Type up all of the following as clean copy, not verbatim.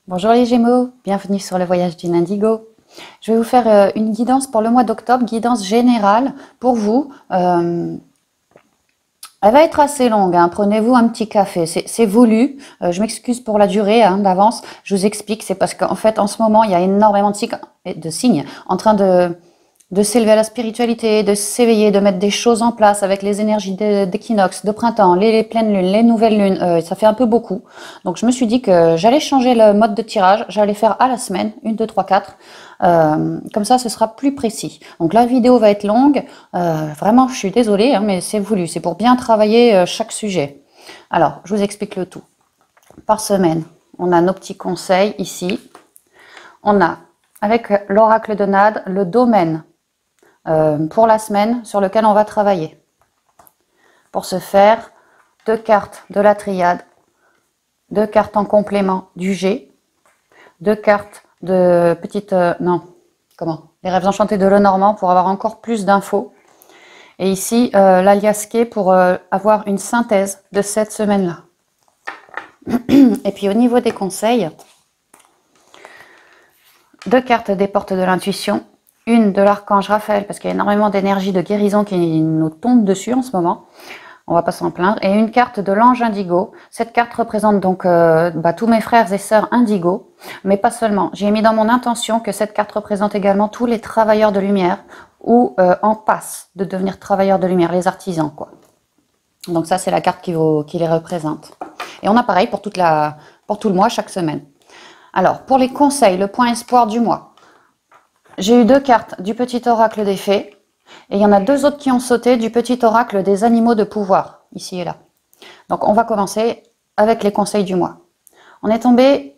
Bonjour les Gémeaux, bienvenue sur le voyage d'une Indigo. Je vais vous faire une guidance pour le mois d'octobre, guidance générale pour vous. Elle va être assez longue, hein. Prenez-vous un petit café, c'est voulu. Je m'excuse pour la durée d'avance, je vous explique, c'est parce qu'en fait en ce moment il y a énormément de signes en train de s'élever à la spiritualité, de s'éveiller, de mettre des choses en place avec les énergies d'équinoxe, de printemps, les pleines lunes, les nouvelles lunes, ça fait un peu beaucoup. Donc je me suis dit que j'allais changer le mode de tirage, j'allais faire à la semaine, 1, 2, 3, 4. Comme ça, ce sera plus précis. Donc la vidéo va être longue, vraiment je suis désolée, hein, mais c'est voulu, c'est pour bien travailler chaque sujet. Alors, je vous explique le tout. Par semaine, on a nos petits conseils ici. On a, avec l'oracle de Nade, le domaine pour la semaine sur lequel on va travailler. Pour ce faire, 2 cartes de la triade, 2 cartes en complément du G, 2 cartes de petites... les rêves enchantés de Lenormand pour avoir encore plus d'infos. Et ici, l'alias K pour avoir une synthèse de cette semaine-là. Et puis au niveau des conseils, 2 cartes des portes de l'intuition, une de l'archange Raphaël, parce qu'il y a énormément d'énergie de guérison qui nous tombe dessus en ce moment. On va pas s'en plaindre. Et une carte de l'ange indigo. Cette carte représente donc tous mes frères et sœurs indigo, mais pas seulement. J'ai mis dans mon intention que cette carte représente également tous les travailleurs de lumière ou en passe de devenir travailleurs de lumière, les artisans, quoi. Donc ça, c'est la carte qui les représente. Et on a pareil pour tout le mois, chaque semaine. Alors, pour les conseils, le point espoir du mois. J'ai eu 2 cartes du petit oracle des fées. Et il y en a 2 autres qui ont sauté du petit oracle des animaux de pouvoir, ici et là. Donc on va commencer avec les conseils du mois. On est tombé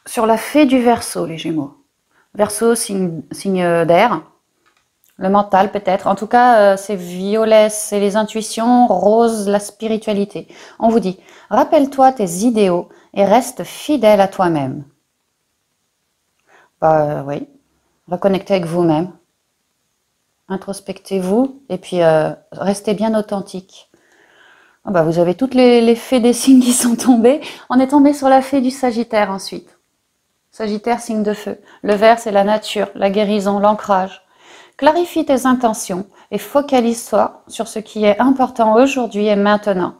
sur la fée du Verseau, les Gémeaux. Verseau, signe d'air. Le mental peut-être. En tout cas, c'est violet, c'est les intuitions, rose, la spiritualité. On vous dit, rappelle-toi tes idéaux et reste fidèle à toi-même. Oui, reconnectez avec vous-même. Introspectez-vous et puis restez bien authentique. Vous avez toutes les fées des signes qui sont tombées. On est tombé sur la fée du Sagittaire ensuite. Sagittaire, signe de feu. Le vert, c'est la nature, la guérison, l'ancrage. Clarifie tes intentions et focalise-toi sur ce qui est important aujourd'hui et maintenant.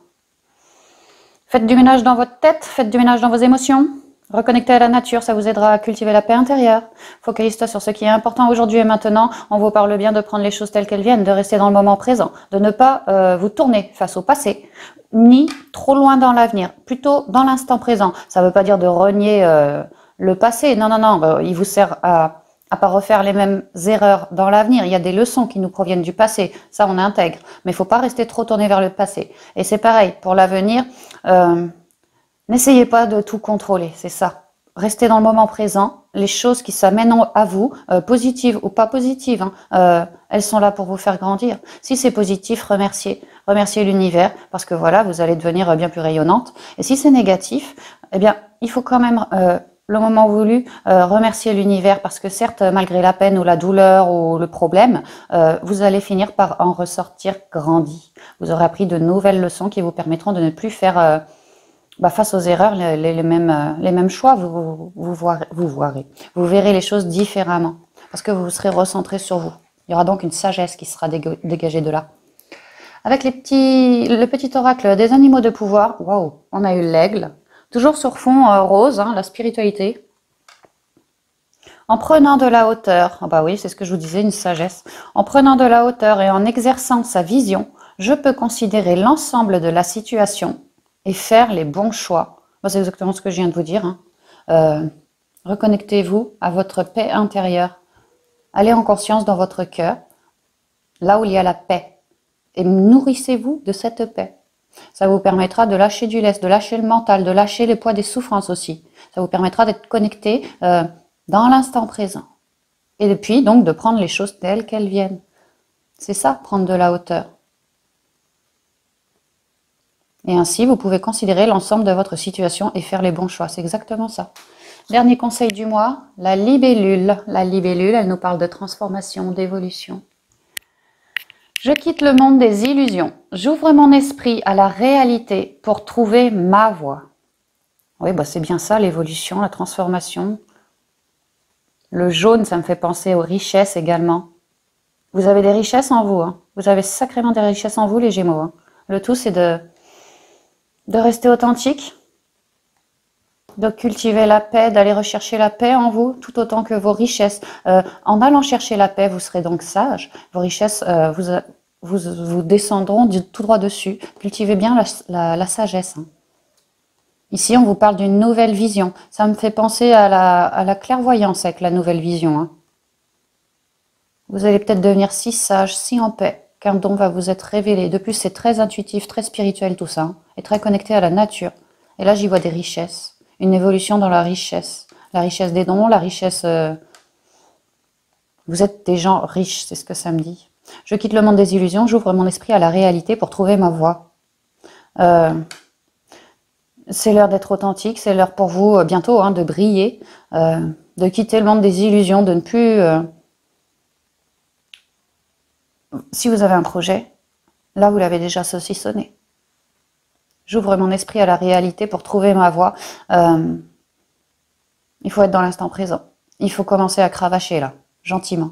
Faites du ménage dans votre tête, faites du ménage dans vos émotions. Reconnecter à la nature, ça vous aidera à cultiver la paix intérieure. Focalise-toi sur ce qui est important aujourd'hui et maintenant. On vous parle bien de prendre les choses telles qu'elles viennent, de rester dans le moment présent, de ne pas vous tourner face au passé, ni trop loin dans l'avenir, plutôt dans l'instant présent. Ça ne veut pas dire de renier le passé. Non, non, non, il vous sert à pas refaire les mêmes erreurs dans l'avenir. Il y a des leçons qui nous proviennent du passé, ça on intègre. Mais il ne faut pas rester trop tourné vers le passé. Et c'est pareil, pour l'avenir... N'essayez pas de tout contrôler, c'est ça. Restez dans le moment présent. Les choses qui s'amènent à vous, positives ou pas positives, elles sont là pour vous faire grandir. Si c'est positif, remerciez. Remerciez l'univers parce que voilà, vous allez devenir bien plus rayonnante. Et si c'est négatif, eh bien, il faut quand même, le moment voulu, remercier l'univers parce que certes, malgré la peine ou la douleur ou le problème, vous allez finir par en ressortir grandi. Vous aurez appris de nouvelles leçons qui vous permettront de ne plus faire... face aux erreurs, les mêmes choix, vous verrez les choses différemment, parce que vous serez recentré sur vous. Il y aura donc une sagesse qui sera dégagée de là. Avec le petit oracle des animaux de pouvoir, waouh, on a eu l'aigle, toujours sur fond rose, la spiritualité. En prenant de la hauteur, oui, c'est ce que je vous disais, une sagesse. En prenant de la hauteur et en exerçant sa vision, je peux considérer l'ensemble de la situation et faire les bons choix. C'est exactement ce que je viens de vous dire. Reconnectez-vous à votre paix intérieure. Allez en conscience dans votre cœur, là où il y a la paix. Et nourrissez-vous de cette paix. Ça vous permettra de lâcher du lest, de lâcher le mental, de lâcher le poids des souffrances aussi. Ça vous permettra d'être connecté dans l'instant présent. Et puis, donc, de prendre les choses telles qu'elles viennent. C'est ça, prendre de la hauteur. Et ainsi, vous pouvez considérer l'ensemble de votre situation et faire les bons choix. C'est exactement ça. Dernier conseil du mois, la libellule. La libellule, elle nous parle de transformation, d'évolution. Je quitte le monde des illusions. J'ouvre mon esprit à la réalité pour trouver ma voie. Oui, bah c'est bien ça, l'évolution, la transformation. Le jaune, ça me fait penser aux richesses également. Vous avez des richesses en vous, hein. Vous avez sacrément des richesses en vous, les Gémeaux, hein. Le tout, c'est de rester authentique, de cultiver la paix, d'aller rechercher la paix en vous, tout autant que vos richesses. En allant chercher la paix, vous serez donc sage. Vos richesses vous descendront tout droit dessus. Cultivez bien la sagesse, hein. Ici, on vous parle d'une nouvelle vision. Ça me fait penser à la clairvoyance avec la nouvelle vision, hein. Vous allez peut-être devenir si sage, si en paix, qu'un don va vous être révélé. De plus, c'est très intuitif, très spirituel tout ça, hein, et très connecté à la nature. Et là, j'y vois des richesses, une évolution dans la richesse des dons, la richesse... Vous êtes des gens riches, c'est ce que ça me dit. Je quitte le monde des illusions, j'ouvre mon esprit à la réalité pour trouver ma voie. C'est l'heure d'être authentique, c'est l'heure pour vous bientôt hein, de briller, de quitter le monde des illusions, de ne plus... Si vous avez un projet, là vous l'avez déjà saucissonné. J'ouvre mon esprit à la réalité pour trouver ma voie. Il faut être dans l'instant présent. Il faut commencer à cravacher là, gentiment.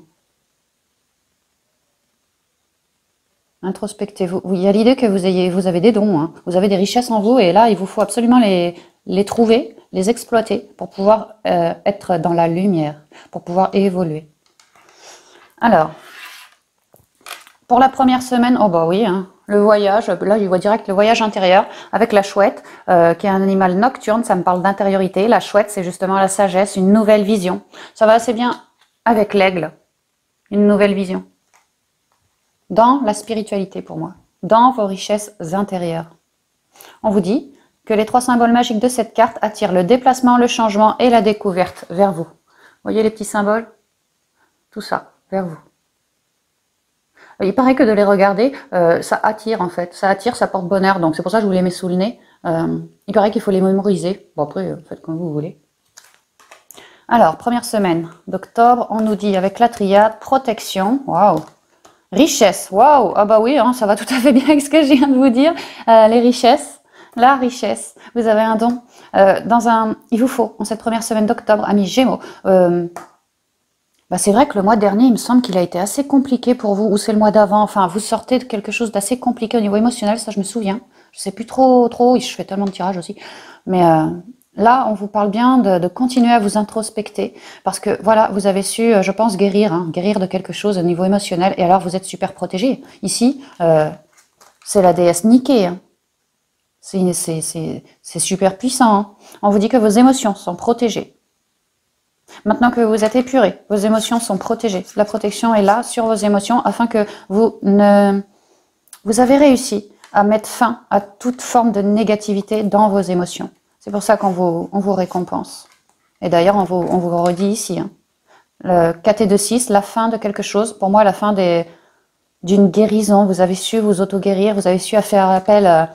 Introspectez-vous. Oui, il y a l'idée que vous avez des dons, hein. Vous avez des richesses en vous et là il vous faut absolument les trouver, les exploiter pour pouvoir être dans la lumière, pour pouvoir évoluer. Alors, pour la première semaine, oh bah oui, hein, le voyage, là je vois direct le voyage intérieur avec la chouette, qui est un animal nocturne, ça me parle d'intériorité. La chouette, c'est justement la sagesse, une nouvelle vision. Ça va assez bien avec l'aigle, une nouvelle vision. Dans la spiritualité pour moi, dans vos richesses intérieures. On vous dit que les 3 symboles magiques de cette carte attirent le déplacement, le changement et la découverte vers vous. Voyez les petits symboles? Tout ça, vers vous. Il paraît que de les regarder, ça attire en fait. Ça attire, ça porte bonheur. Donc c'est pour ça que je vous les mets sous le nez. Il paraît qu'il faut les mémoriser. Bon après, faites comme vous voulez. Alors, première semaine d'octobre, on nous dit avec la triade, protection. Waouh! Richesse, waouh! Ah bah oui, hein, ça va tout à fait bien avec ce que je viens de vous dire. Les richesses, la richesse. Vous avez un don. Il vous faut, en cette première semaine d'octobre, amis Gémeaux, bah c'est vrai que le mois dernier, il me semble qu'il a été assez compliqué pour vous, ou c'est le mois d'avant, enfin, vous sortez de quelque chose d'assez compliqué au niveau émotionnel, ça je me souviens. Je sais plus trop, je fais tellement de tirages aussi. Mais là, on vous parle bien de continuer à vous introspecter, parce que voilà, vous avez su, je pense, guérir, hein, guérir de quelque chose au niveau émotionnel, et alors vous êtes super protégé. Ici, c'est la déesse Niké, hein. C'est super puissant, hein. On vous dit que vos émotions sont protégées. Maintenant que vous êtes épuré, vos émotions sont protégées. La protection est là sur vos émotions afin que vous avez réussi à mettre fin à toute forme de négativité dans vos émotions. C'est pour ça qu'on vous récompense. Et d'ailleurs, on vous redit ici, hein, le KT26, la fin de quelque chose, pour moi la fin d'une guérison. Vous avez su vous auto-guérir, vous avez su faire appel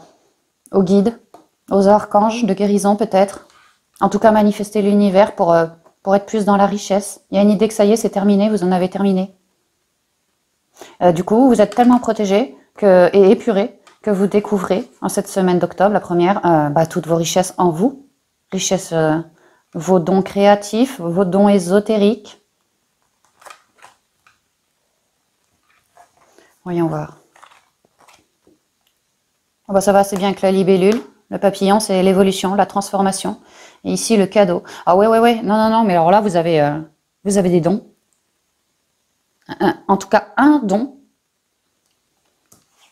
aux guides, aux archanges de guérison peut-être. En tout cas, manifester l'univers pour être plus dans la richesse. Il y a une idée que ça y est, c'est terminé, vous en avez terminé. Du coup, vous êtes tellement protégé et épuré que vous découvrez en cette semaine d'octobre, la première, toutes vos richesses en vous. Richesses, vos dons créatifs, vos dons ésotériques. Voyons voir. Oh bah ça va assez bien avec la libellule. Le papillon, c'est l'évolution, la transformation. Et ici, le cadeau. Ah ouais. Non. Mais alors là, vous avez des dons. En tout cas, un don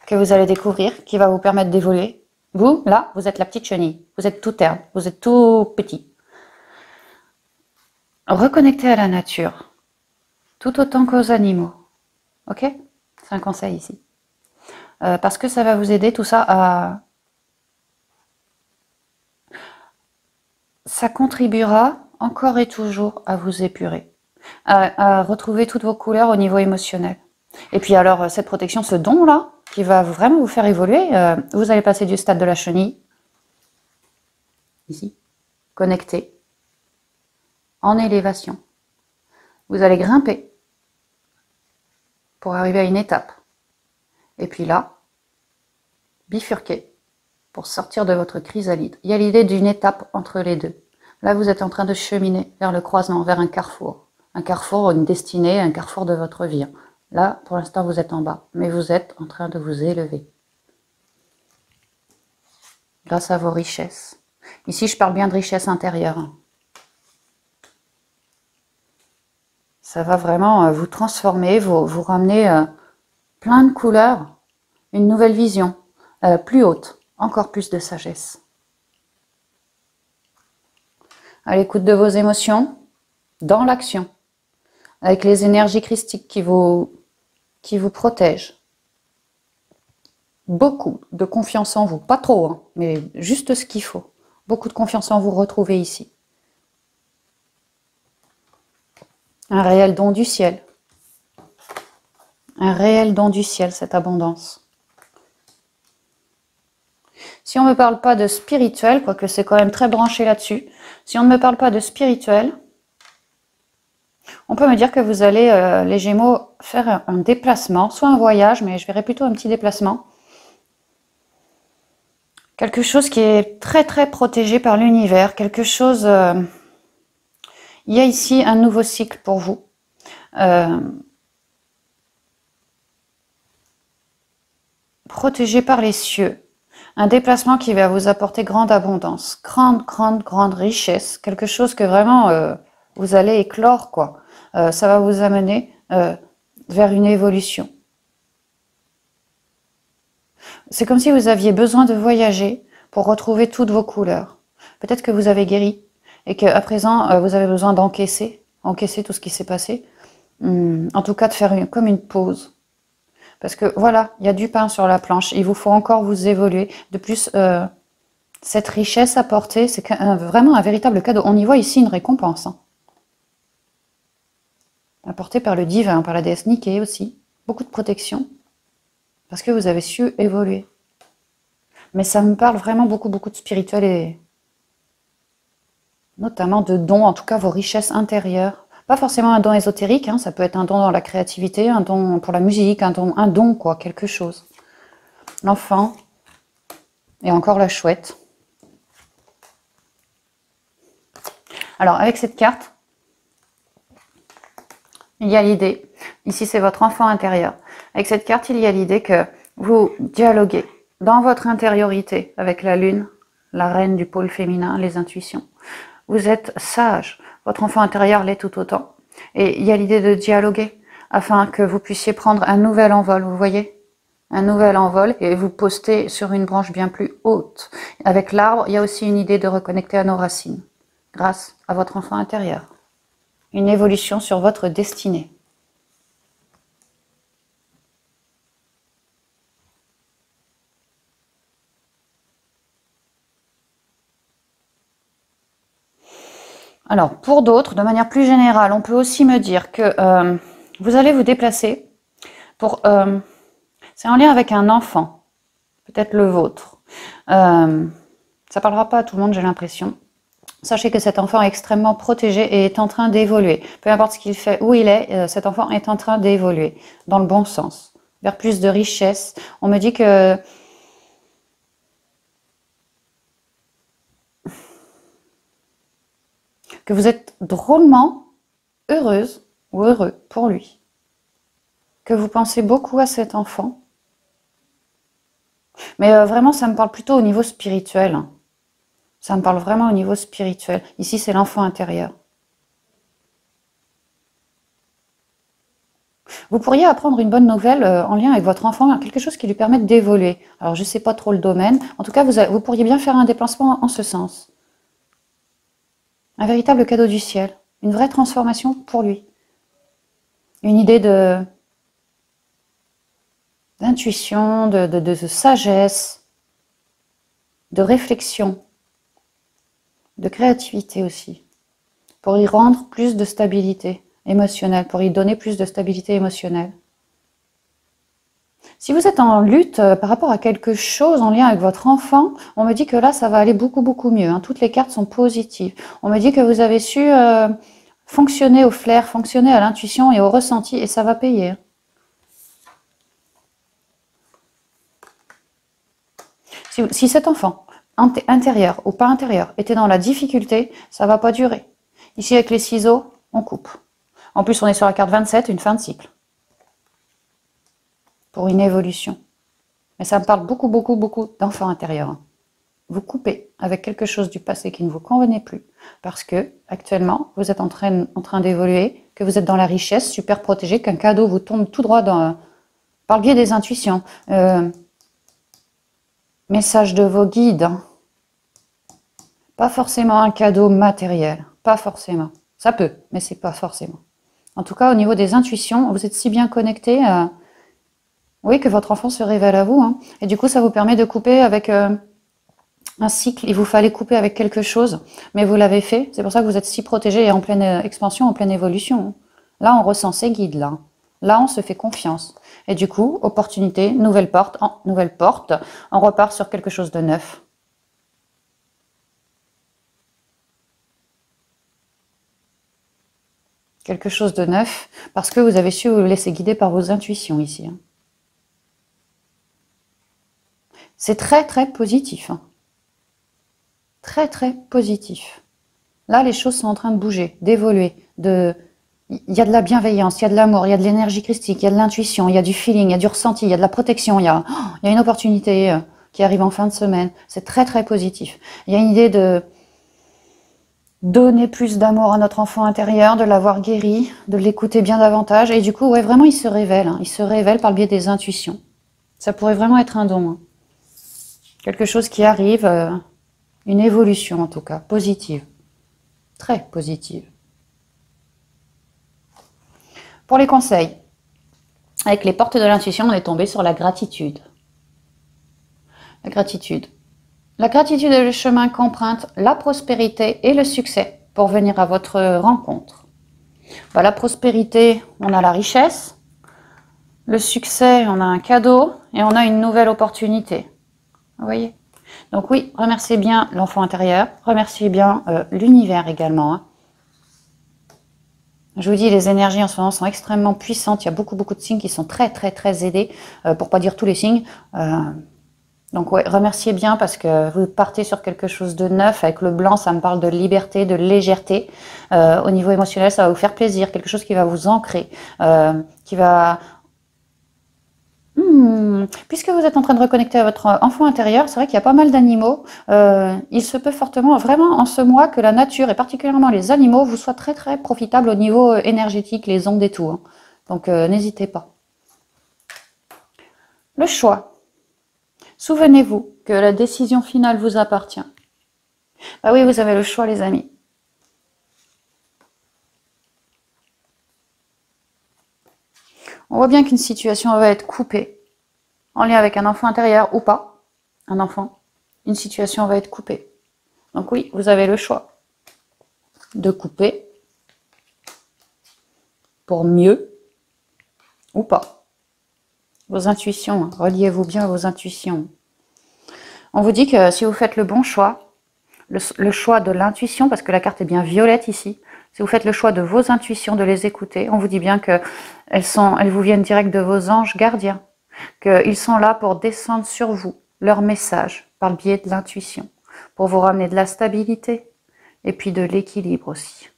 que vous allez découvrir qui va vous permettre d'évoluer. Vous, là, vous êtes la petite chenille. Vous êtes tout herbe. Vous êtes tout petit. Reconnectez à la nature. Tout autant qu'aux animaux. Ok? C'est un conseil ici. Parce que ça va vous aider tout ça ça contribuera encore et toujours à vous épurer, à retrouver toutes vos couleurs au niveau émotionnel. Et puis alors, cette protection, ce don-là, qui va vraiment vous faire évoluer, vous allez passer du stade de la chenille, ici, connecté, en élévation. Vous allez grimper pour arriver à une étape. Et puis là, bifurquer pour sortir de votre chrysalide. Il y a l'idée d'une étape entre les deux. Là, vous êtes en train de cheminer vers le croisement, vers un carrefour. Un carrefour, une destinée, un carrefour de votre vie. Là, pour l'instant, vous êtes en bas, mais vous êtes en train de vous élever. Grâce à vos richesses. Ici, je parle bien de richesse intérieure. Ça va vraiment vous transformer, vous ramener plein de couleurs, une nouvelle vision, plus haute, encore plus de sagesse. À l'écoute de vos émotions, dans l'action, avec les énergies christiques qui vous protègent. Beaucoup de confiance en vous, pas trop, hein, mais juste ce qu'il faut. Beaucoup de confiance en vous retrouvez ici. Un réel don du ciel. Un réel don du ciel, cette abondance. Si on ne me parle pas de spirituel, quoique c'est quand même très branché là-dessus, si on ne me parle pas de spirituel, on peut me dire que vous allez, les Gémeaux, faire un déplacement, soit un voyage, mais je verrais plutôt un petit déplacement. Quelque chose qui est très très protégé par l'univers, quelque chose... il y a ici un nouveau cycle pour vous. Protégé par les cieux. Un déplacement qui va vous apporter grande abondance, grande richesse. Quelque chose que vraiment vous allez éclore, quoi. Ça va vous amener vers une évolution. C'est comme si vous aviez besoin de voyager pour retrouver toutes vos couleurs. Peut-être que vous avez guéri et qu'à présent, vous avez besoin d'encaisser tout ce qui s'est passé. En tout cas, de faire comme une pause. Parce que voilà, il y a du pain sur la planche. Il vous faut encore vous évoluer. De plus, cette richesse apportée, c'est vraiment un véritable cadeau. On y voit ici une récompense. Hein. Apportée par le divin, par la déesse Nike aussi. Beaucoup de protection. Parce que vous avez su évoluer. Mais ça me parle vraiment beaucoup de spirituel et notamment de dons, en tout cas vos richesses intérieures. Pas forcément un don ésotérique, hein, ça peut être un don dans la créativité, un don pour la musique, un don quoi, quelque chose. L'enfant et encore la chouette. Alors avec cette carte, il y a l'idée, ici c'est votre enfant intérieur. Avec cette carte, il y a l'idée que vous dialoguez dans votre intériorité avec la lune, la reine du pôle féminin, les intuitions. Vous êtes sage, votre enfant intérieur l'est tout autant. Et il y a l'idée de dialoguer afin que vous puissiez prendre un nouvel envol, vous voyez? Un nouvel envol et vous poster sur une branche bien plus haute. Avec l'arbre, il y a aussi une idée de reconnecter à nos racines, grâce à votre enfant intérieur. Une évolution sur votre destinée. Alors, pour d'autres, de manière plus générale, on peut aussi me dire que vous allez vous déplacer pour... c'est en lien avec un enfant, peut-être le vôtre. Ça parlera pas à tout le monde, j'ai l'impression. Sachez que cet enfant est extrêmement protégé et est en train d'évoluer. Peu importe ce qu'il fait, où il est, cet enfant est en train d'évoluer, dans le bon sens, vers plus de richesse. On me dit que... vous êtes drôlement heureuse ou heureux pour lui. Que vous pensez beaucoup à cet enfant. Mais vraiment, ça me parle plutôt au niveau spirituel. Ça me parle vraiment au niveau spirituel. Ici, c'est l'enfant intérieur. Vous pourriez apprendre une bonne nouvelle en lien avec votre enfant, quelque chose qui lui permette d'évoluer. Alors, je ne sais pas trop le domaine. En tout cas, vous pourriez bien faire un déplacement en ce sens. Un véritable cadeau du ciel. Une vraie transformation pour lui. Une idée d'intuition, de sagesse, de réflexion, de créativité aussi. Pour y rendre plus de stabilité émotionnelle, pour y donner plus de stabilité émotionnelle. Si vous êtes en lutte par rapport à quelque chose en lien avec votre enfant, on me dit que là, ça va aller beaucoup mieux. Hein. Toutes les cartes sont positives. On me dit que vous avez su fonctionner au flair, fonctionner à l'intuition et au ressenti, et ça va payer. Si cet enfant, intérieur ou pas intérieur, était dans la difficulté, ça va pas durer. Ici, avec les ciseaux, on coupe. En plus, on est sur la carte 27, une fin de cycle. Pour une évolution. Mais ça me parle beaucoup, beaucoup, beaucoup d'enfants intérieurs. Vous coupez avec quelque chose du passé qui ne vous convenait plus. Parce que, actuellement, vous êtes en train d'évoluer, que vous êtes dans la richesse, super protégé, qu'un cadeau vous tombe tout droit par le biais des intuitions. Message de vos guides. Hein. Pas forcément un cadeau matériel. Pas forcément. Ça peut, mais c'est pas forcément. En tout cas, au niveau des intuitions, vous êtes si bien connecté, oui, que votre enfant se révèle à vous. Hein. Et du coup, ça vous permet de couper avec un cycle. Il vous fallait couper avec quelque chose, mais vous l'avez fait. C'est pour ça que vous êtes si protégé et en pleine expansion, en pleine évolution. Hein. Là, on ressent ses guides, là. Là, on se fait confiance. Et du coup, opportunité, nouvelle porte, on repart sur quelque chose de neuf. Quelque chose de neuf, parce que vous avez su vous laisser guider par vos intuitions ici. Hein. C'est très, très positif. Hein. Très, très positif. Là, les choses sont en train de bouger, d'évoluer. Il y a de la bienveillance, il y a de l'amour, il y a de l'énergie christique, il y a de l'intuition, il y a du feeling, il y a du ressenti, il y a de la protection, il y a une opportunité qui arrive en fin de semaine. C'est très, très positif. Il y a une idée de donner plus d'amour à notre enfant intérieur, de l'avoir guéri, de l'écouter bien davantage. Et du coup, ouais, vraiment, il se révèle. Hein. Il se révèle par le biais des intuitions. Ça pourrait vraiment être un don. Hein. Quelque chose qui arrive, une évolution en tout cas, positive. Très positive. Pour les conseils, avec les portes de l'intuition, on est tombé sur la gratitude. La gratitude. La gratitude est le chemin qu'emprunte la prospérité et le succès pour venir à votre rencontre. Bah, la prospérité, on a la richesse. Le succès, on a un cadeau et on a une nouvelle opportunité. Vous voyez? Donc oui, remerciez bien l'enfant intérieur, remerciez bien l'univers également. Hein. Je vous dis, les énergies en ce moment sont extrêmement puissantes. Il y a beaucoup, beaucoup de signes qui sont très, très, très aidés, pour pas dire tous les signes. Donc ouais, remerciez bien parce que vous partez sur quelque chose de neuf. Avec le blanc, ça me parle de liberté, de légèreté. Au niveau émotionnel, ça va vous faire plaisir. Quelque chose qui va vous ancrer, qui va... Puisque vous êtes en train de reconnecter à votre enfant intérieur, c'est vrai qu'il y a pas mal d'animaux. Il se peut fortement, vraiment en ce mois, que la nature, et particulièrement les animaux, vous soient très très profitables au niveau énergétique, les ondes et tout. Hein. Donc n'hésitez pas. Le choix. Souvenez-vous que la décision finale vous appartient. Bah oui, vous avez le choix, les amis. On voit bien qu'une situation va être coupée, en lien avec un enfant intérieur ou pas, un enfant, une situation va être coupée. Donc oui, vous avez le choix de couper pour mieux ou pas. Vos intuitions, hein. Reliez-vous bien à vos intuitions. On vous dit que si vous faites le bon choix, le choix de l'intuition, parce que la carte est bien violette ici, si vous faites le choix de vos intuitions, de les écouter, on vous dit bien que elles vous viennent direct de vos anges gardiens, qu'ils sont là pour descendre sur vous leur message par le biais de l'intuition, pour vous ramener de la stabilité et puis de l'équilibre aussi.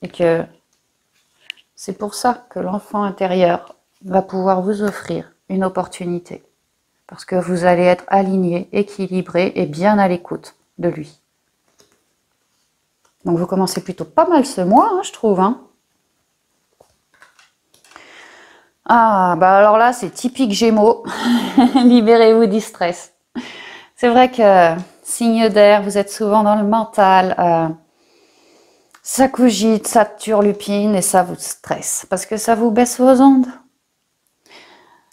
Et que c'est pour ça que l'enfant intérieur va pouvoir vous offrir une opportunité. Parce que vous allez être aligné, équilibré et bien à l'écoute de lui. Donc vous commencez plutôt pas mal ce mois, hein, je trouve. Hein. Ah, bah alors là, c'est typique Gémeaux. Libérez-vous du stress. C'est vrai que, signe d'air, vous êtes souvent dans le mental. Ça cogite, ça turlupine et ça vous stresse. Parce que ça vous baisse vos ondes.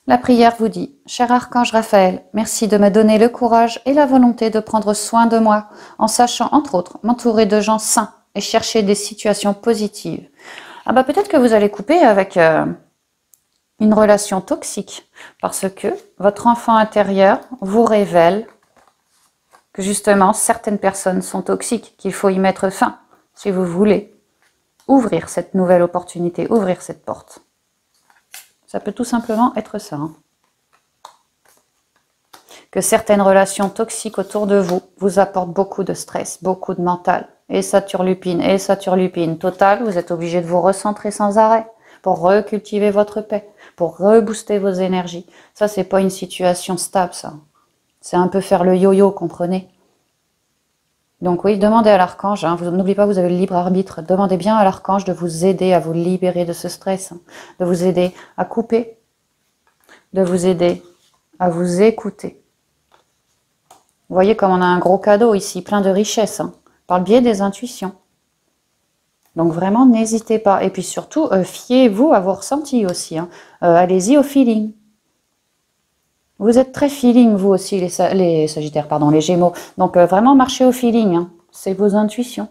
La prière vous dit, cher archange Raphaël, merci de me donner le courage et la volonté de prendre soin de moi, en sachant, entre autres, m'entourer de gens sains et chercher des situations positives. Ah bah peut-être que vous allez couper avec une relation toxique, parce que votre enfant intérieur vous révèle que justement, certaines personnes sont toxiques, qu'il faut y mettre fin, si vous voulez ouvrir cette nouvelle opportunité, ouvrir cette porte. Ça peut tout simplement être ça. Hein. que certaines relations toxiques autour de vous vous apportent beaucoup de stress, beaucoup de mental. Et ça turlupine, et ça turlupine. Total, vous êtes obligé de vous recentrer sans arrêt pour recultiver votre paix, pour rebooster vos énergies. Ça, c'est pas une situation stable, ça. C'est un peu faire le yo-yo, comprenez? Donc oui, demandez à l'archange, hein, n'oubliez pas, vous avez le libre arbitre. Demandez bien à l'archange de vous aider à vous libérer de ce stress, hein, de vous aider à couper, de vous aider à vous écouter. Vous voyez comme on a un gros cadeau ici, plein de richesses, hein, par le biais des intuitions. Donc vraiment, n'hésitez pas. Et puis surtout, fiez-vous à vos ressentis aussi. Hein. Allez-y au feeling. Vous êtes très feeling, vous aussi, les Sagittaires, pardon, les Gémeaux. Donc vraiment, marchez au feeling. Hein. C'est vos intuitions.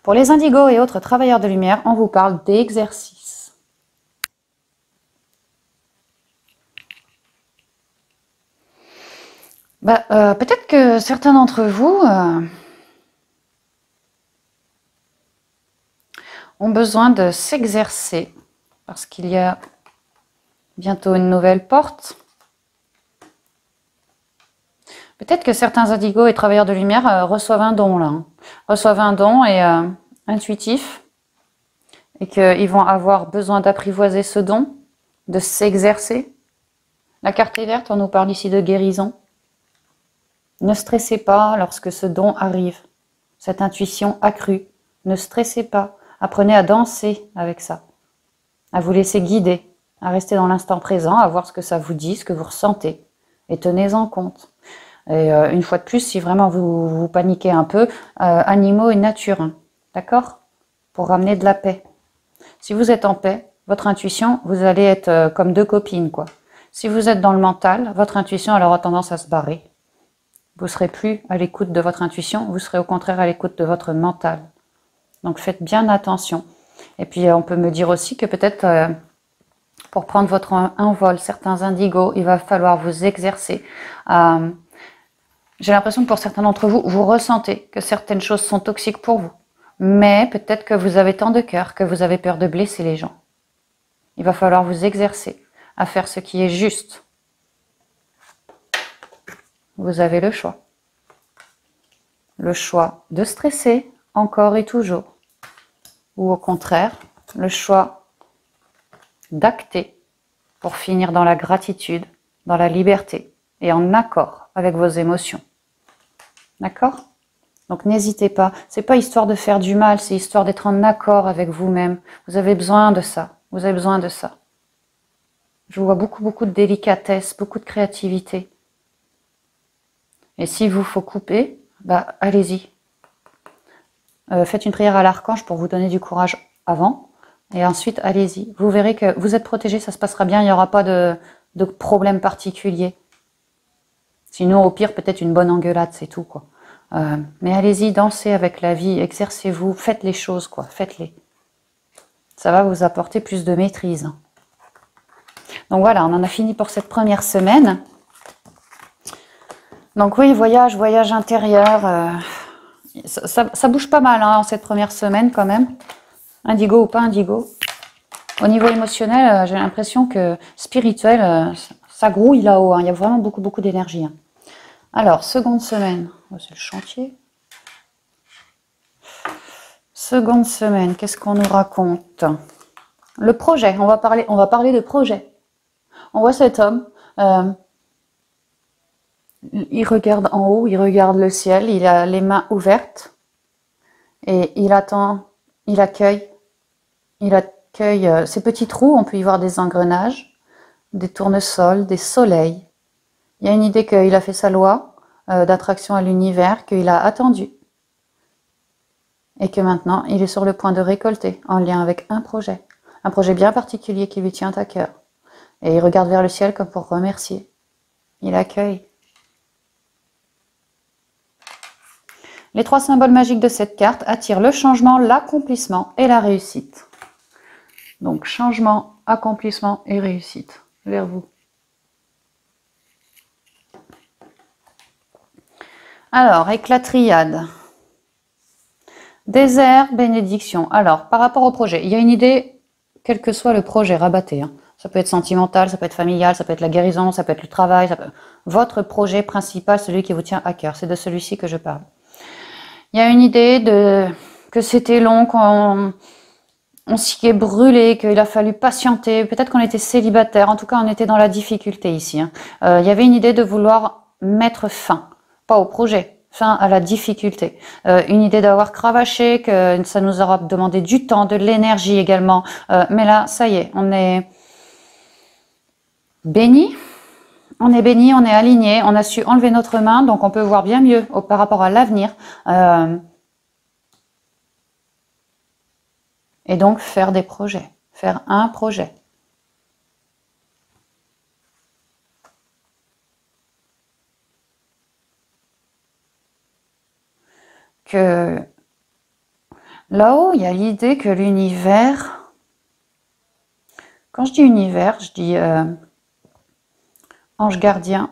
Pour les indigos et autres travailleurs de lumière, on vous parle d'exercice. Peut-être que certains d'entre vous ont besoin de s'exercer parce qu'il y a bientôt une nouvelle porte. Peut-être que certains indigos et travailleurs de lumière reçoivent un don là. Hein. Reçoivent un don et intuitif et qu'ils vont avoir besoin d'apprivoiser ce don, de s'exercer. La carte est verte, on nous parle ici de guérison. Ne stressez pas lorsque ce don arrive, cette intuition accrue. Ne stressez pas, apprenez à danser avec ça, à vous laisser guider, à rester dans l'instant présent, à voir ce que ça vous dit, ce que vous ressentez, et tenez-en compte. Et une fois de plus, si vraiment vous paniquez un peu, animaux et nature, hein, d'accord? Pour ramener de la paix. Si vous êtes en paix, votre intuition, vous allez être comme deux copines, quoi. Si vous êtes dans le mental, votre intuition, elle aura tendance à se barrer. Vous ne serez plus à l'écoute de votre intuition, vous serez au contraire à l'écoute de votre mental. Donc faites bien attention. Et puis on peut me dire aussi que peut-être pour prendre votre envol, certains indigos, il va falloir vous exercer. J'ai l'impression que pour certains d'entre vous, vous ressentez que certaines choses sont toxiques pour vous. Mais peut-être que vous avez tant de cœur que vous avez peur de blesser les gens. Il va falloir vous exercer à faire ce qui est juste. Vous avez le choix. Le choix de stresser encore et toujours. Ou au contraire, le choix d'acter pour finir dans la gratitude, dans la liberté et en accord avec vos émotions. D'accord? Donc n'hésitez pas. C'est pas histoire de faire du mal, c'est histoire d'être en accord avec vous-même. Vous avez besoin de ça. Vous avez besoin de ça. Je vous vois beaucoup de délicatesse, beaucoup de créativité. Et s'il vous faut couper, allez-y. Faites une prière à l'archange pour vous donner du courage avant. Et ensuite, allez-y. Vous verrez que vous êtes protégés, ça se passera bien, il n'y aura pas de problème particulier. Sinon, au pire, peut-être une bonne engueulade, c'est tout, quoi. Mais allez-y, dansez avec la vie, exercez-vous, faites les choses, quoi, faites-les. Ça va vous apporter plus de maîtrise. Donc voilà, on en a fini pour cette première semaine. Donc oui, voyage intérieur. Ça bouge pas mal hein, en cette première semaine quand même. Indigo ou pas indigo. Au niveau émotionnel, j'ai l'impression que spirituel, ça grouille là-haut. Hein. Il y a vraiment beaucoup d'énergie. Hein. Alors, seconde semaine. Oh, c'est le chantier. Seconde semaine, qu'est-ce qu'on nous raconte? Le projet, on va parler de projet. On voit cet homme, il regarde en haut, il regarde le ciel, il a les mains ouvertes et il attend, il accueille ces petits trous, on peut y voir des engrenages, des tournesols, des soleils. Il y a une idée qu'il a fait sa loi d'attraction à l'univers, qu'il a attendu et que maintenant il est sur le point de récolter en lien avec un projet bien particulier qui lui tient à cœur. Et il regarde vers le ciel comme pour remercier. Il accueille. Les trois symboles magiques de cette carte attirent le changement, l'accomplissement et la réussite. Donc changement, accomplissement et réussite vers vous. Alors, éclatriade. Désert, bénédiction. Alors, par rapport au projet, il y a une idée, quel que soit le projet, rabattez. Hein. Ça peut être sentimental, ça peut être familial, ça peut être la guérison, ça peut être le travail, ça peut... Votre projet principal, celui qui vous tient à cœur, c'est de celui-ci que je parle. Il y a une idée de que c'était long, qu'on s'y est brûlé, qu'il a fallu patienter, peut-être qu'on était célibataire, en tout cas on était dans la difficulté ici. Hein. Il y avait une idée de vouloir mettre fin, pas au projet, fin à la difficulté. Une idée d'avoir cravaché, que ça nous aura demandé du temps, de l'énergie également. Mais là, ça y est, on est béni. On est béni, on est aligné, on a su enlever notre main, donc on peut voir bien mieux par rapport à l'avenir. Et donc faire des projets, faire un projet. Que là-haut, il y a l'idée que l'univers, quand je dis univers, je dis ange gardien,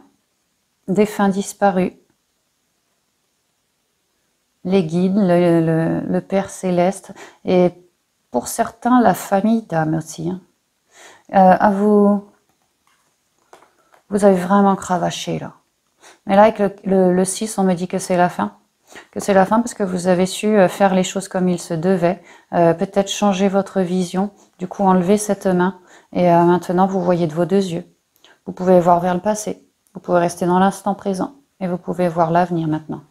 défunts disparus, les guides, le Père Céleste, et pour certains, la famille d'âme aussi. Hein. À vous avez vraiment cravaché là. Mais là, avec le 6, on me dit que c'est la fin. Que c'est la fin parce que vous avez su faire les choses comme il se devait. Peut-être changer votre vision, du coup enlever cette main. Et maintenant, vous voyez de vos deux yeux. Vous pouvez voir vers le passé. Vous pouvez rester dans l'instant présent. Et vous pouvez voir l'avenir maintenant.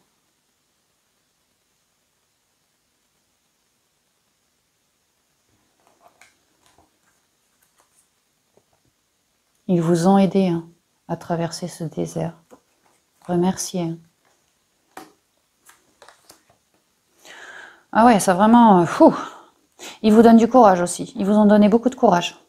Ils vous ont aidé hein, à traverser ce désert. Remerciez. Hein. Ah ouais, ça vraiment... Ils vous donnent du courage aussi. Ils vous ont donné beaucoup de courage.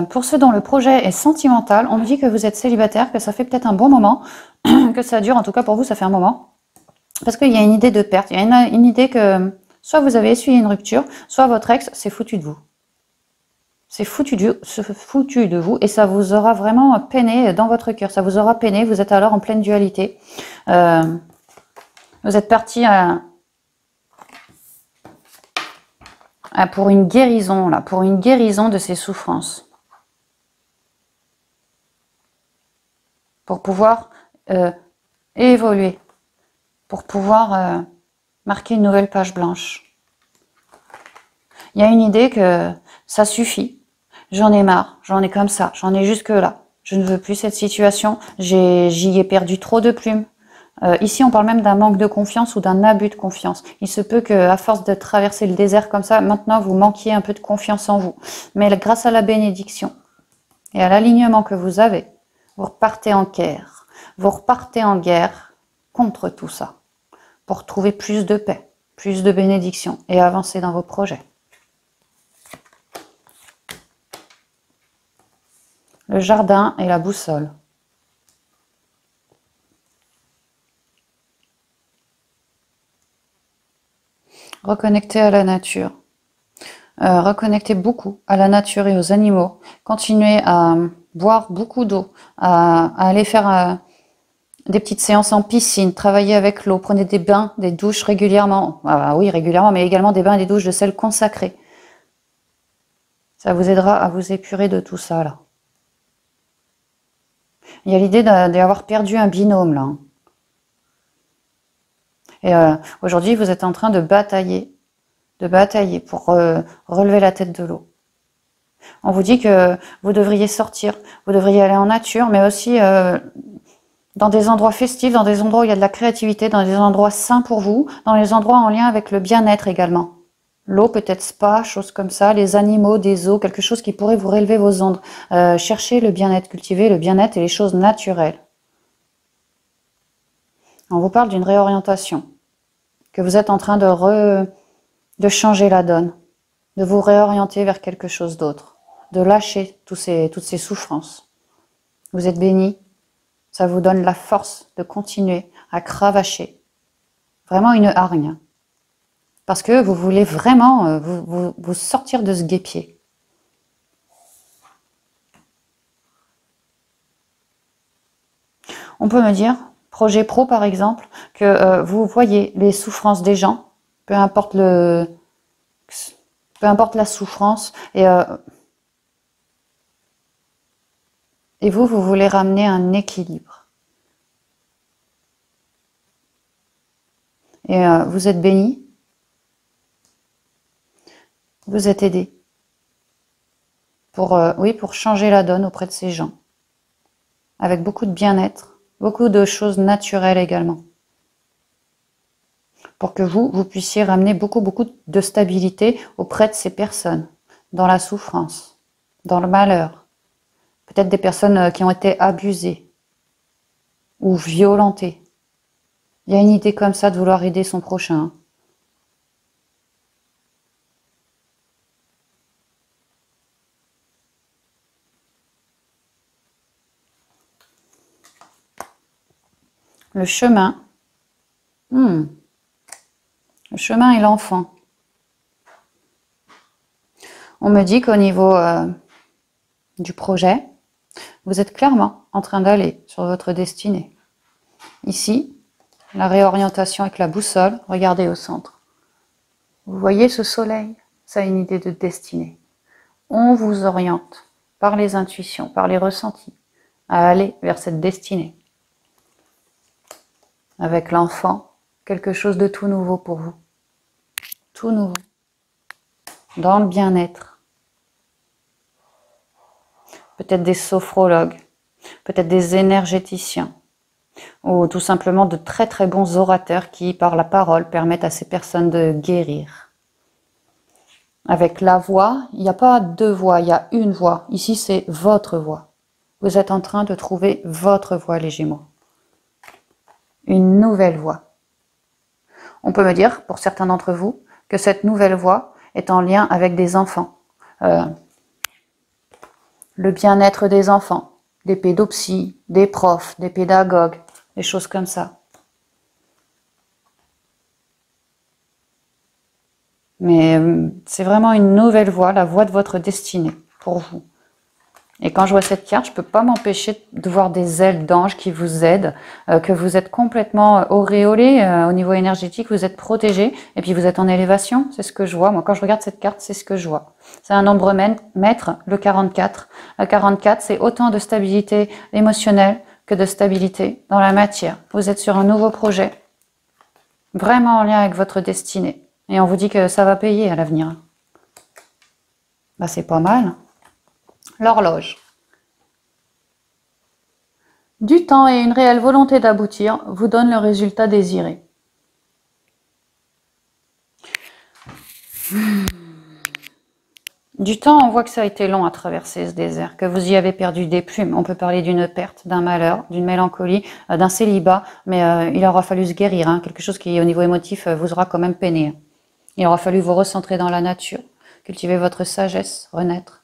Pour ceux dont le projet est sentimental, on me dit que vous êtes célibataire, que ça fait peut-être un bon moment, que ça dure, en tout cas pour vous, ça fait un moment. Parce qu'il y a une idée de perte. Il y a une idée que soit vous avez essuyé une rupture, soit votre ex s'est foutu de vous. C'est foutu de vous et ça vous aura vraiment peiné dans votre cœur. Ça vous aura peiné, vous êtes alors en pleine dualité. Vous êtes parti pour une guérison, là, pour une guérison de ces souffrances. Pour pouvoir évoluer. Pour pouvoir marquer une nouvelle page blanche. Il y a une idée que ça suffit. J'en ai marre, j'en ai comme ça, j'en ai jusque là. Je ne veux plus cette situation, j'y ai perdu trop de plumes. Ici, on parle même d'un manque de confiance ou d'un abus de confiance. Il se peut qu'à force de traverser le désert comme ça, maintenant, vous manquiez un peu de confiance en vous. Mais grâce à la bénédiction et à l'alignement que vous avez, vous repartez en guerre. Vous repartez en guerre contre tout ça pour trouver plus de paix, plus de bénédiction et avancer dans vos projets. Le jardin et la boussole. Reconnecter à la nature. Reconnecter beaucoup à la nature et aux animaux. Continuer à boire beaucoup d'eau. À aller faire des petites séances en piscine. Travailler avec l'eau. Prenez des bains, des douches régulièrement. Oui, régulièrement, mais également des bains et des douches de sel consacrés. Ça vous aidera à vous épurer de tout ça, là. Il y a l'idée d'avoir perdu un binôme, là. Et aujourd'hui, vous êtes en train de batailler pour relever la tête de l'eau. On vous dit que vous devriez sortir, vous devriez aller en nature, mais aussi dans des endroits festifs, dans des endroits où il y a de la créativité, dans des endroits sains pour vous, dans les endroits en lien avec le bien-être également. L'eau, peut-être spa, choses comme ça, les animaux, des eaux, quelque chose qui pourrait vous relever vos ondes. Cherchez le bien-être, cultivez le bien-être et les choses naturelles. On vous parle d'une réorientation, que vous êtes en train de changer la donne, de vous réorienter vers quelque chose d'autre, de lâcher toutes ces souffrances. Vous êtes bénis, ça vous donne la force de continuer à cravacher. Vraiment une hargne. Parce que vous voulez vraiment vous sortir de ce guêpier. On peut me dire, projet pro par exemple, que vous voyez les souffrances des gens, peu importe peu importe la souffrance. Et vous voulez ramener un équilibre. Et vous êtes béni. Vous êtes aidé. Oui, pour changer la donne auprès de ces gens. Avec beaucoup de bien-être, beaucoup de choses naturelles également. Pour que vous puissiez ramener beaucoup de stabilité auprès de ces personnes, dans la souffrance, dans le malheur. Peut-être des personnes qui ont été abusées ou violentées. Il y a une idée comme ça de vouloir aider son prochain. Le chemin. Le chemin et l'enfant. On me dit qu'au niveau du projet, vous êtes clairement en train d'aller sur votre destinée. Ici, la réorientation avec la boussole, regardez au centre. Vous voyez ce soleil? Ça a une idée de destinée. On vous oriente par les intuitions, par les ressentis, à aller vers cette destinée. Avec l'enfant, quelque chose de tout nouveau pour vous. Tout nouveau. Dans le bien-être. Peut-être des sophrologues, peut-être des énergéticiens, ou tout simplement de très très bons orateurs qui, par la parole, permettent à ces personnes de guérir. Avec la voix, il n'y a pas deux voix, il y a une voix. Ici, c'est votre voix. Vous êtes en train de trouver votre voix, les Gémeaux. Une nouvelle voix. On peut me dire, pour certains d'entre vous, que cette nouvelle voix est en lien avec des enfants. Le bien-être des enfants, des pédopsies, des profs, des pédagogues, des choses comme ça. Mais c'est vraiment une nouvelle voie, la voie de votre destinée pour vous. Et quand je vois cette carte, je ne peux pas m'empêcher de voir des ailes d'ange qui vous aident, que vous êtes complètement auréolé au niveau énergétique, vous êtes protégé, et puis vous êtes en élévation, c'est ce que je vois. Moi, quand je regarde cette carte, c'est ce que je vois. C'est un nombre maître, le 44. Le 44, c'est autant de stabilité émotionnelle que de stabilité dans la matière. Vous êtes sur un nouveau projet, vraiment en lien avec votre destinée. Et on vous dit que ça va payer à l'avenir. Bah, c'est pas mal. L'horloge. Du temps et une réelle volonté d'aboutir vous donnent le résultat désiré. Du temps, on voit que ça a été long à traverser ce désert, que vous y avez perdu des plumes. On peut parler d'une perte, d'un malheur, d'une mélancolie, d'un célibat, mais il aura fallu se guérir, hein, quelque chose qui, au niveau émotif, vous aura quand même peiné. Il aura fallu vous recentrer dans la nature, cultiver votre sagesse, renaître.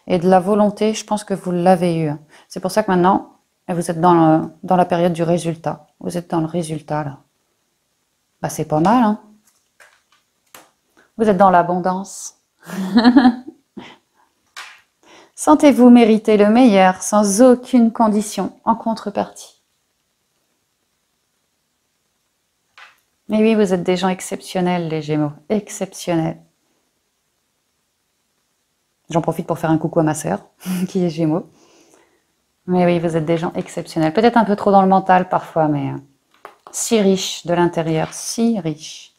Et de la volonté, je pense que vous l'avez eu. C'est pour ça que maintenant, vous êtes dans la période du résultat. Vous êtes dans le résultat, là. Bah, c'est pas mal, hein. Vous êtes dans l'abondance. Sentez-vous mériter le meilleur sans aucune condition en contrepartie. Mais oui, vous êtes des gens exceptionnels, les Gémeaux. Exceptionnels. J'en profite pour faire un coucou à ma sœur, qui est Gémeaux. Mais oui, vous êtes des gens exceptionnels. Peut-être un peu trop dans le mental parfois, mais si riche de l'intérieur, si riche.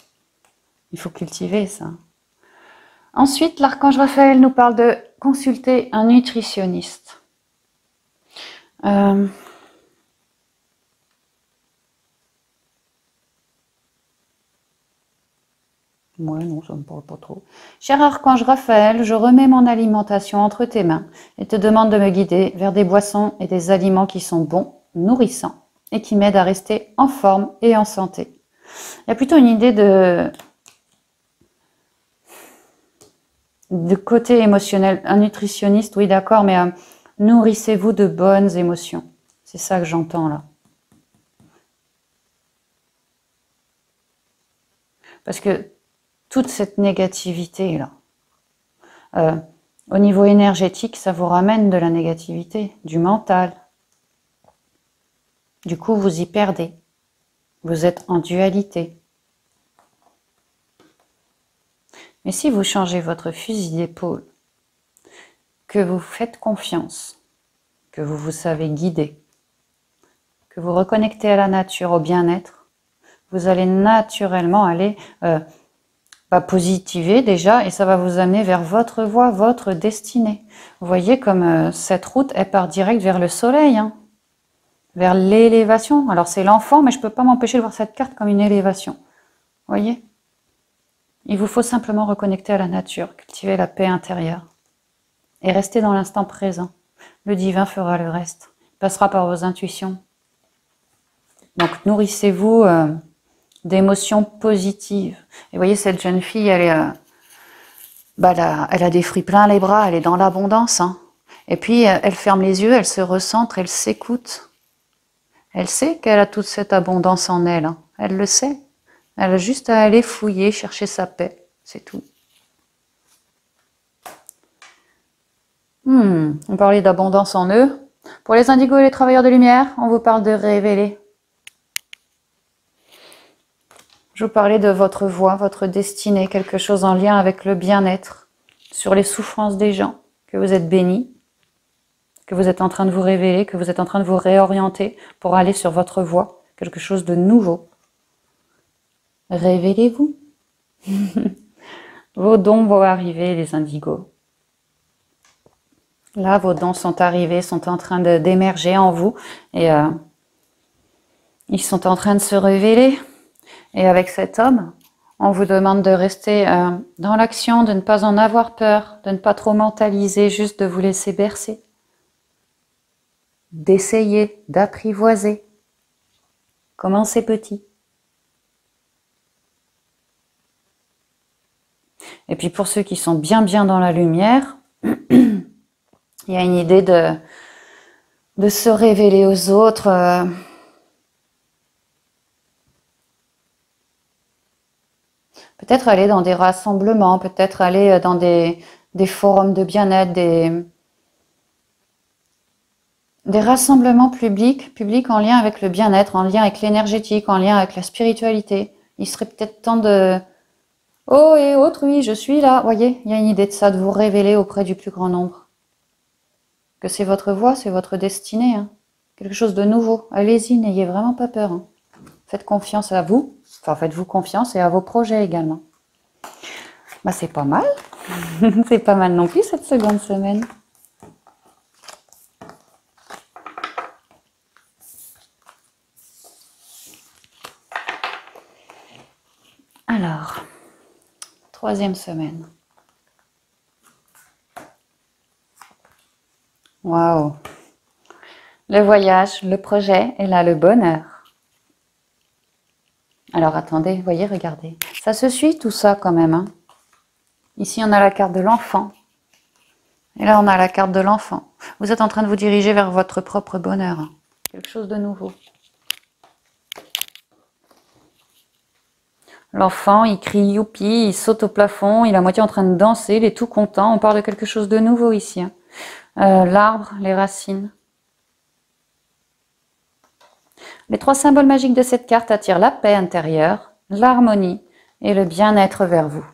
Il faut cultiver ça. Ensuite, l'archange Raphaël nous parle de consulter un nutritionniste. Ouais, non, ça me parle pas trop. Cher archange Raphaël, je remets mon alimentation entre tes mains et te demande de me guider vers des boissons et des aliments qui sont bons, nourrissants et qui m'aident à rester en forme et en santé. Il y a plutôt une idée de côté émotionnel. Un nutritionniste, oui d'accord, mais nourrissez-vous de bonnes émotions. C'est ça que j'entends là. Parce que toute cette négativité là, au niveau énergétique, ça vous ramène de la négativité, du mental. Du coup, vous y perdez. Vous êtes en dualité. Mais si vous changez votre fusil d'épaule, que vous faites confiance, que vous vous savez guider, que vous reconnectez à la nature, au bien-être, vous allez naturellement aller positiver déjà et ça va vous amener vers votre voie, votre destinée. Vous voyez comme cette route, elle part direct vers le soleil, hein, vers l'élévation. Alors c'est l'enfant, mais je ne peux pas m'empêcher de voir cette carte comme une élévation. Vous voyez? Il vous faut simplement reconnecter à la nature, cultiver la paix intérieure et rester dans l'instant présent. Le divin fera le reste. Il passera par vos intuitions. Donc nourrissez-vous d'émotions positives. Et vous voyez, cette jeune fille, elle est, elle a des fruits plein les bras, elle est dans l'abondance. Hein. Et puis, elle ferme les yeux, elle se recentre, elle s'écoute. Elle sait qu'elle a toute cette abondance en elle. Hein. Elle le sait. Elle a juste à aller fouiller, chercher sa paix. C'est tout. On parlait d'abondance en eux. Pour les indigos et les travailleurs de lumière, on vous parle de révéler. Je vous parlais de votre voie, votre destinée, quelque chose en lien avec le bien-être, sur les souffrances des gens, que vous êtes bénis, que vous êtes en train de vous révéler, que vous êtes en train de vous réorienter pour aller sur votre voie, quelque chose de nouveau. Révélez-vous. Vos dons vont arriver, les indigos. Là, vos dons sont arrivés, sont en train d'émerger en vous et ils sont en train de se révéler. Et avec cet homme, on vous demande de rester dans l'action, de ne pas en avoir peur, de ne pas trop mentaliser, juste de vous laisser bercer. D'essayer, d'apprivoiser. Commencez petit. Et puis pour ceux qui sont bien dans la lumière, il y a une idée de se révéler aux autres. Peut-être aller dans des rassemblements, peut-être aller dans des forums de bien-être, des rassemblements publics en lien avec le bien-être, en lien avec l'énergétique, en lien avec la spiritualité. Il serait peut-être temps de... Oh et autrui, je suis là. Voyez, il y a une idée de ça, de vous révéler auprès du plus grand nombre. Que c'est votre voie, c'est votre destinée. Hein. Quelque chose de nouveau. Allez-y, n'ayez vraiment pas peur. Hein. Faites confiance à vous. Enfin, faites-vous confiance et à vos projets également. Bah, c'est pas mal. C'est pas mal non plus cette seconde semaine. Alors, troisième semaine. Waouh! Le voyage, le projet et là le bonheur. Alors attendez, voyez, regardez. Ça se suit tout ça quand même. Hein. Ici on a la carte de l'enfant. Et là on a la carte de l'enfant. Vous êtes en train de vous diriger vers votre propre bonheur. Hein. Quelque chose de nouveau. L'enfant, il crie youpi, il saute au plafond, il est à moitié en train de danser, il est tout content. On parle de quelque chose de nouveau ici. Hein. L'arbre, les racines. Les trois symboles magiques de cette carte attirent la paix intérieure, l'harmonie et le bien-être vers vous.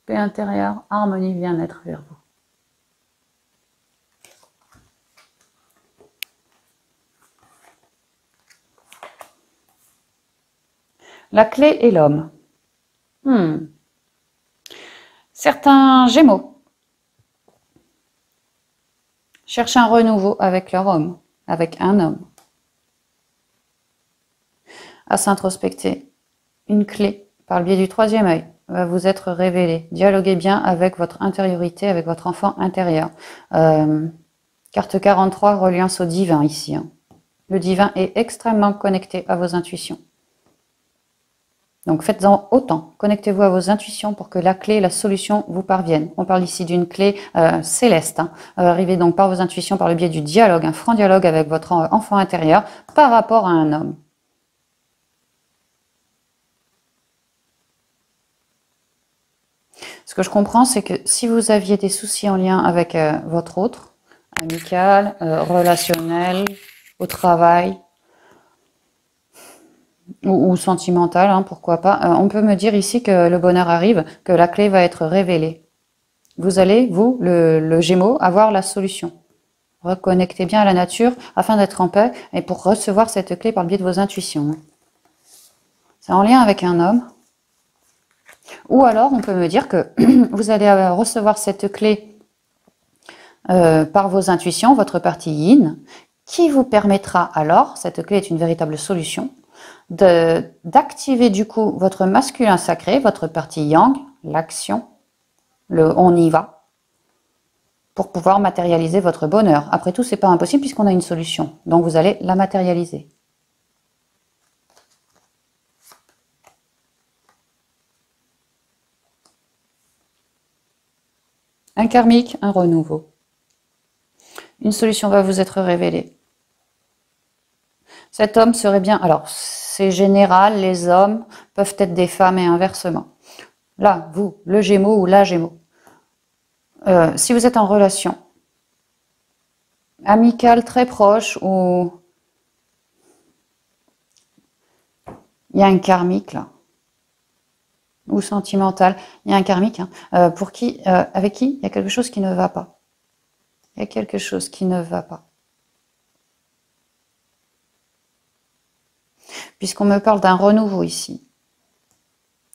Paix intérieure, harmonie, bien-être vers vous. La clé est l'homme. Certains Gémeaux cherchent un renouveau avec leur homme, avec un homme. À s'introspecter. Une clé, par le biais du troisième œil, va vous être révélée. Dialoguez bien avec votre intériorité, avec votre enfant intérieur. Carte 43, reliance au divin ici. Hein. Le divin est extrêmement connecté à vos intuitions. Donc faites-en autant. Connectez-vous à vos intuitions pour que la clé, la solution vous parvienne. On parle ici d'une clé céleste. Hein. Arrivez donc par vos intuitions, par le biais du dialogue, un franc dialogue avec votre enfant intérieur par rapport à un homme. Ce que je comprends, c'est que si vous aviez des soucis en lien avec votre autre, amical, relationnel, au travail, ou sentimentale, hein, pourquoi pas. On peut me dire ici que le bonheur arrive, que la clé va être révélée. Vous allez, vous, le Gémeaux, avoir la solution. Reconnectez bien à la nature afin d'être en paix et pour recevoir cette clé par le biais de vos intuitions. C'est en lien avec un homme. Ou alors, on peut me dire que vous allez recevoir cette clé par vos intuitions, votre partie yin, qui vous permettra alors, cette clé est une véritable solution, d'activer du coup votre masculin sacré, votre partie yang, l'action, le on y va, pour pouvoir matérialiser votre bonheur. Après tout, c'est pas impossible puisqu'on a une solution. Donc vous allez la matérialiser. Un karmique, un renouveau. Une solution va vous être révélée. Cet homme serait bien... Alors, c'est général, les hommes peuvent être des femmes et inversement. Là, vous, le Gémeaux ou la Gémeaux. Si vous êtes en relation amicale très proche ou il y a un karmique là, ou sentimental, il y a un karmique hein, pour qui, avec qui il y a quelque chose qui ne va pas. Il y a quelque chose qui ne va pas. Puisqu'on me parle d'un renouveau ici,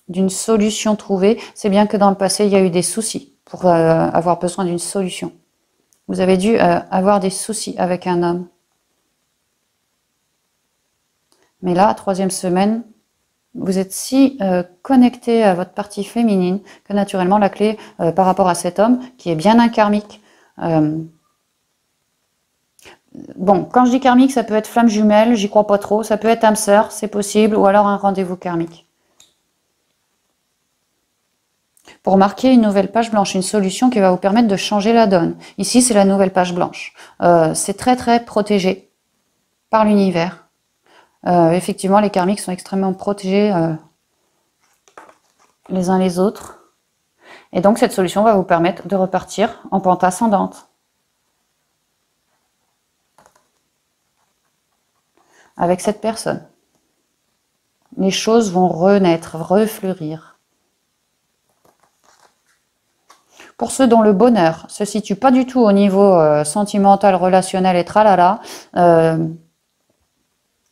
d'une solution trouvée, c'est bien que dans le passé, il y a eu des soucis pour avoir besoin d'une solution. Vous avez dû avoir des soucis avec un homme. Mais là, troisième semaine, vous êtes si connecté à votre partie féminine que naturellement, la clé par rapport à cet homme, qui est bien un karmique, bon, quand je dis karmique, ça peut être flamme jumelle, j'y crois pas trop, ça peut être âme sœur, c'est possible, ou alors un rendez-vous karmique. Pour marquer une nouvelle page blanche, une solution qui va vous permettre de changer la donne. Ici, c'est la nouvelle page blanche. C'est très très protégé par l'univers. Effectivement, les karmiques sont extrêmement protégés les uns les autres. Et donc, cette solution va vous permettre de repartir en pente ascendante. Avec cette personne. Les choses vont renaître, refleurir. Pour ceux dont le bonheur se situe pas du tout au niveau sentimental, relationnel et tralala,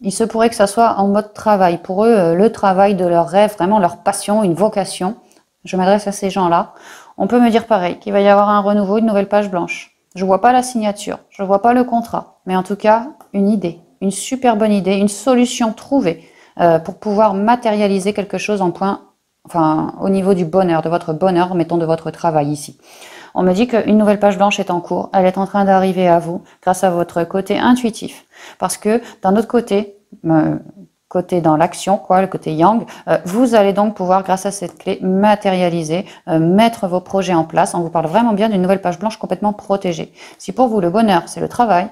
il se pourrait que ça soit en mode travail. Pour eux, le travail de leur rêve, vraiment leur passion, une vocation. Je m'adresse à ces gens-là. On peut me dire pareil, qu'il va y avoir un renouveau, une nouvelle page blanche. Je vois pas la signature, je vois pas le contrat, mais en tout cas, une idée, une super bonne idée, une solution trouvée pour pouvoir matérialiser quelque chose en point. Enfin, au niveau du bonheur, de votre bonheur, mettons de votre travail ici. On me dit qu'une nouvelle page blanche est en cours, elle est en train d'arriver à vous grâce à votre côté intuitif. Parce que d'un autre côté, côté dans l'action, quoi, le côté yang, vous allez donc pouvoir, grâce à cette clé, matérialiser, mettre vos projets en place. On vous parle vraiment bien d'une nouvelle page blanche complètement protégée. Si pour vous le bonheur, c'est le travail,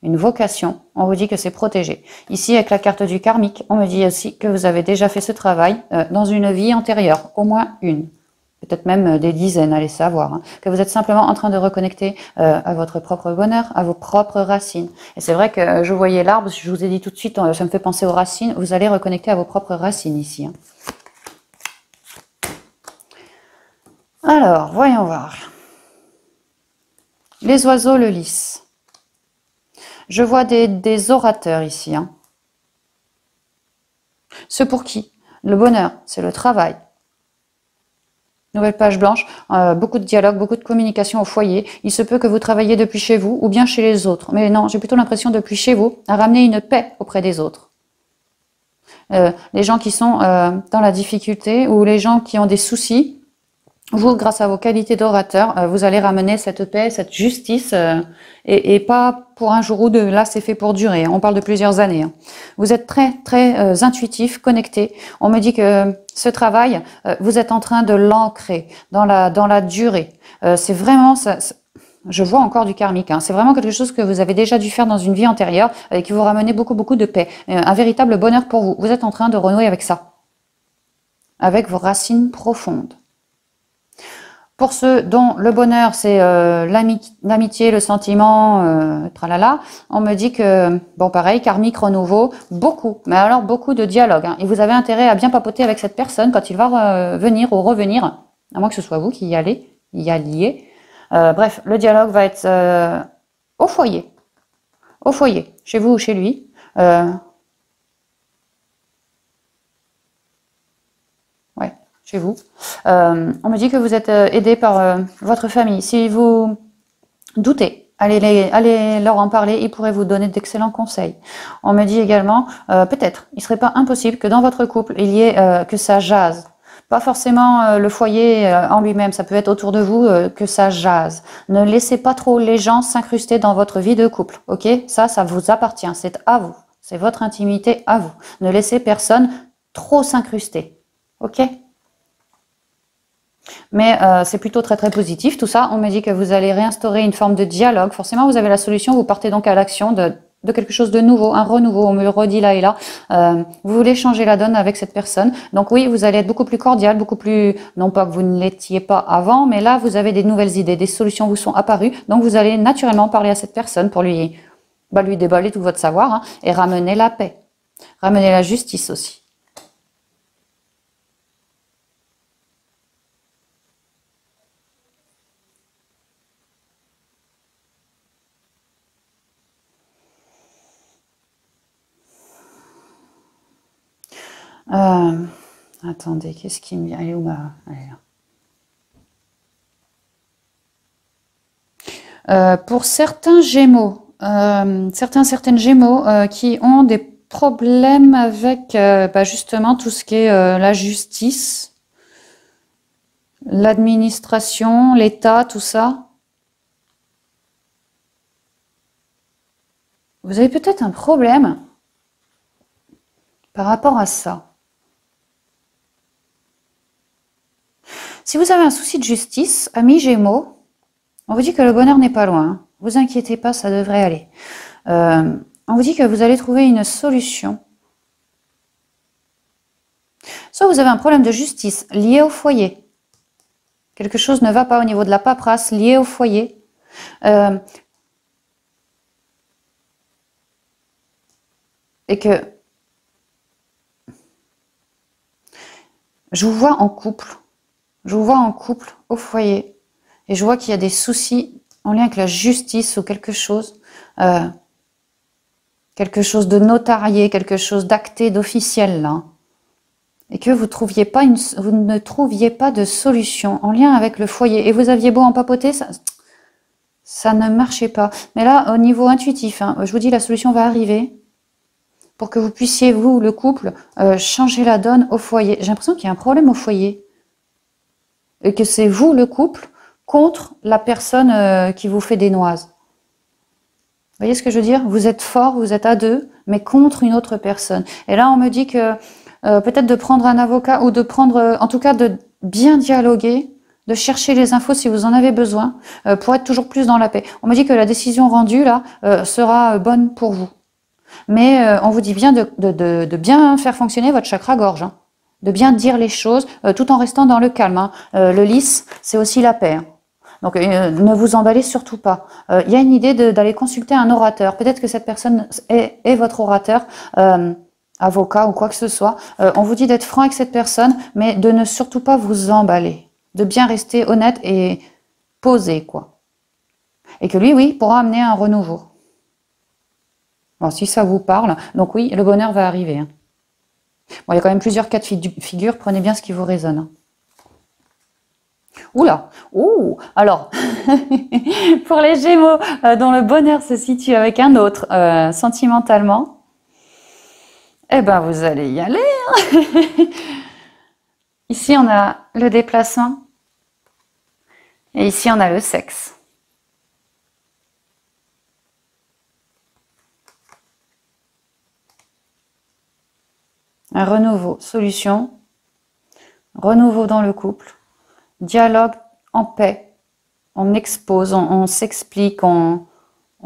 une vocation, on vous dit que c'est protégé. Ici, avec la carte du karmique, on me dit aussi que vous avez déjà fait ce travail dans une vie antérieure, au moins une. Peut-être même des dizaines, allez savoir. Hein, que vous êtes simplement en train de reconnecter à votre propre bonheur, à vos propres racines. Et c'est vrai que je voyais l'arbre, je vous ai dit tout de suite, ça me fait penser aux racines. Vous allez reconnecter à vos propres racines ici. Hein. Alors, voyons voir. Les oiseaux le lys. Je vois des orateurs ici. Hein. Ceux pour qui le bonheur, c'est le travail. Nouvelle page blanche, beaucoup de dialogue, beaucoup de communication au foyer. Il se peut que vous travailliez depuis chez vous ou bien chez les autres. Mais non, j'ai plutôt l'impression depuis chez vous à ramener une paix auprès des autres. Les gens qui sont dans la difficulté ou les gens qui ont des soucis, vous, grâce à vos qualités d'orateur, vous allez ramener cette paix, cette justice, et pas pour un jour ou deux. Là, c'est fait pour durer. On parle de plusieurs années. Hein. Vous êtes très, très intuitif, connecté. On me dit que ce travail, vous êtes en train de l'ancrer dans la durée. C'est vraiment... je vois encore du karmique. Hein. C'est vraiment quelque chose que vous avez déjà dû faire dans une vie antérieure et qui vous ramenait beaucoup, beaucoup de paix. Un véritable bonheur pour vous. Vous êtes en train de renouer avec ça. Avec vos racines profondes. Pour ceux dont le bonheur, c'est l'amitié, le sentiment, tralala, on me dit que, bon pareil, karmique, renouveau, beaucoup, mais alors beaucoup de dialogue. Hein. Et vous avez intérêt à bien papoter avec cette personne quand il va venir ou revenir, à moins que ce soit vous qui y alliez. Bref, le dialogue va être au foyer, chez vous ou chez lui. Chez vous. On me dit que vous êtes aidé par votre famille. Si vous doutez, allez leur en parler, ils pourraient vous donner d'excellents conseils. On me dit également, peut-être, il serait pas impossible que dans votre couple, il y ait que ça jase. Pas forcément le foyer en lui-même, ça peut être autour de vous que ça jase. Ne laissez pas trop les gens s'incruster dans votre vie de couple, ok? Ça vous appartient, c'est à vous. C'est votre intimité à vous. Ne laissez personne trop s'incruster, ok? Mais c'est plutôt très très positif tout ça. On me dit que vous allez réinstaurer une forme de dialogue. Forcément, vous avez la solution. Vous partez donc à l'action de quelque chose de nouveau, un renouveau. On me le redit là et là. Vous voulez changer la donne avec cette personne. Donc oui, vous allez être beaucoup plus cordial, beaucoup plus... Non pas que vous ne l'étiez pas avant, mais là, vous avez des nouvelles idées, des solutions vous sont apparues. Donc vous allez naturellement parler à cette personne pour lui déballer tout votre savoir hein, et ramener la paix. Ramener la justice aussi. Attendez, qu'est-ce qui me... Elle est où ma... Elle est là. Pour certains Gémeaux, certaines Gémeaux qui ont des problèmes avec justement tout ce qui est la justice, l'administration, l'État, tout ça. Vous avez peut-être un problème par rapport à ça. Si vous avez un souci de justice, amis Gémeaux, on vous dit que le bonheur n'est pas loin. Vous inquiétez pas, ça devrait aller. On vous dit que vous allez trouver une solution. Soit vous avez un problème de justice lié au foyer. Quelque chose ne va pas au niveau de la paperasse lié au foyer. Et que je vous vois en couple. Je vous vois en couple au foyer. Et je vois qu'il y a des soucis en lien avec la justice ou quelque chose de notarié, quelque chose d'acté, d'officiel là. Et que vous ne trouviez pas de solution en lien avec le foyer. Et vous aviez beau en papoter, ça ne marchait pas. Mais là, au niveau intuitif, hein, je vous dis, la solution va arriver pour que vous puissiez, vous, le couple, changer la donne au foyer. J'ai l'impression qu'il y a un problème au foyer. Et que c'est vous, le couple, contre la personne qui vous fait des noises. Vous voyez ce que je veux dire? Vous êtes fort, vous êtes à deux, mais contre une autre personne. Et là, on me dit que peut-être de prendre un avocat ou de prendre, en tout cas, de bien dialoguer, de chercher les infos si vous en avez besoin, pour être toujours plus dans la paix. On me dit que la décision rendue, là, sera bonne pour vous. Mais on vous dit bien de bien faire fonctionner votre chakra-gorge, hein, de bien dire les choses, tout en restant dans le calme. Hein. Le lys, c'est aussi la paix. Hein. Donc, ne vous emballez surtout pas. Il y a une idée d'aller consulter un orateur. Peut-être que cette personne est votre orateur, avocat ou quoi que ce soit. On vous dit d'être franc avec cette personne, mais de ne surtout pas vous emballer. De bien rester honnête et posé, quoi. Et que lui, oui, pourra amener un renouveau. Bon, si ça vous parle. Donc oui, le bonheur va arriver. Hein. Bon, il y a quand même plusieurs cas de figure. Prenez bien ce qui vous résonne. Hein. Oula, ouh, alors, pour les Gémeaux dont le bonheur se situe avec un autre sentimentalement, eh ben vous allez y aller. Hein. Ici, on a le déplacement et ici, on a le sexe. Un renouveau, solution, renouveau dans le couple. Dialogue en paix, on expose, on s'explique, on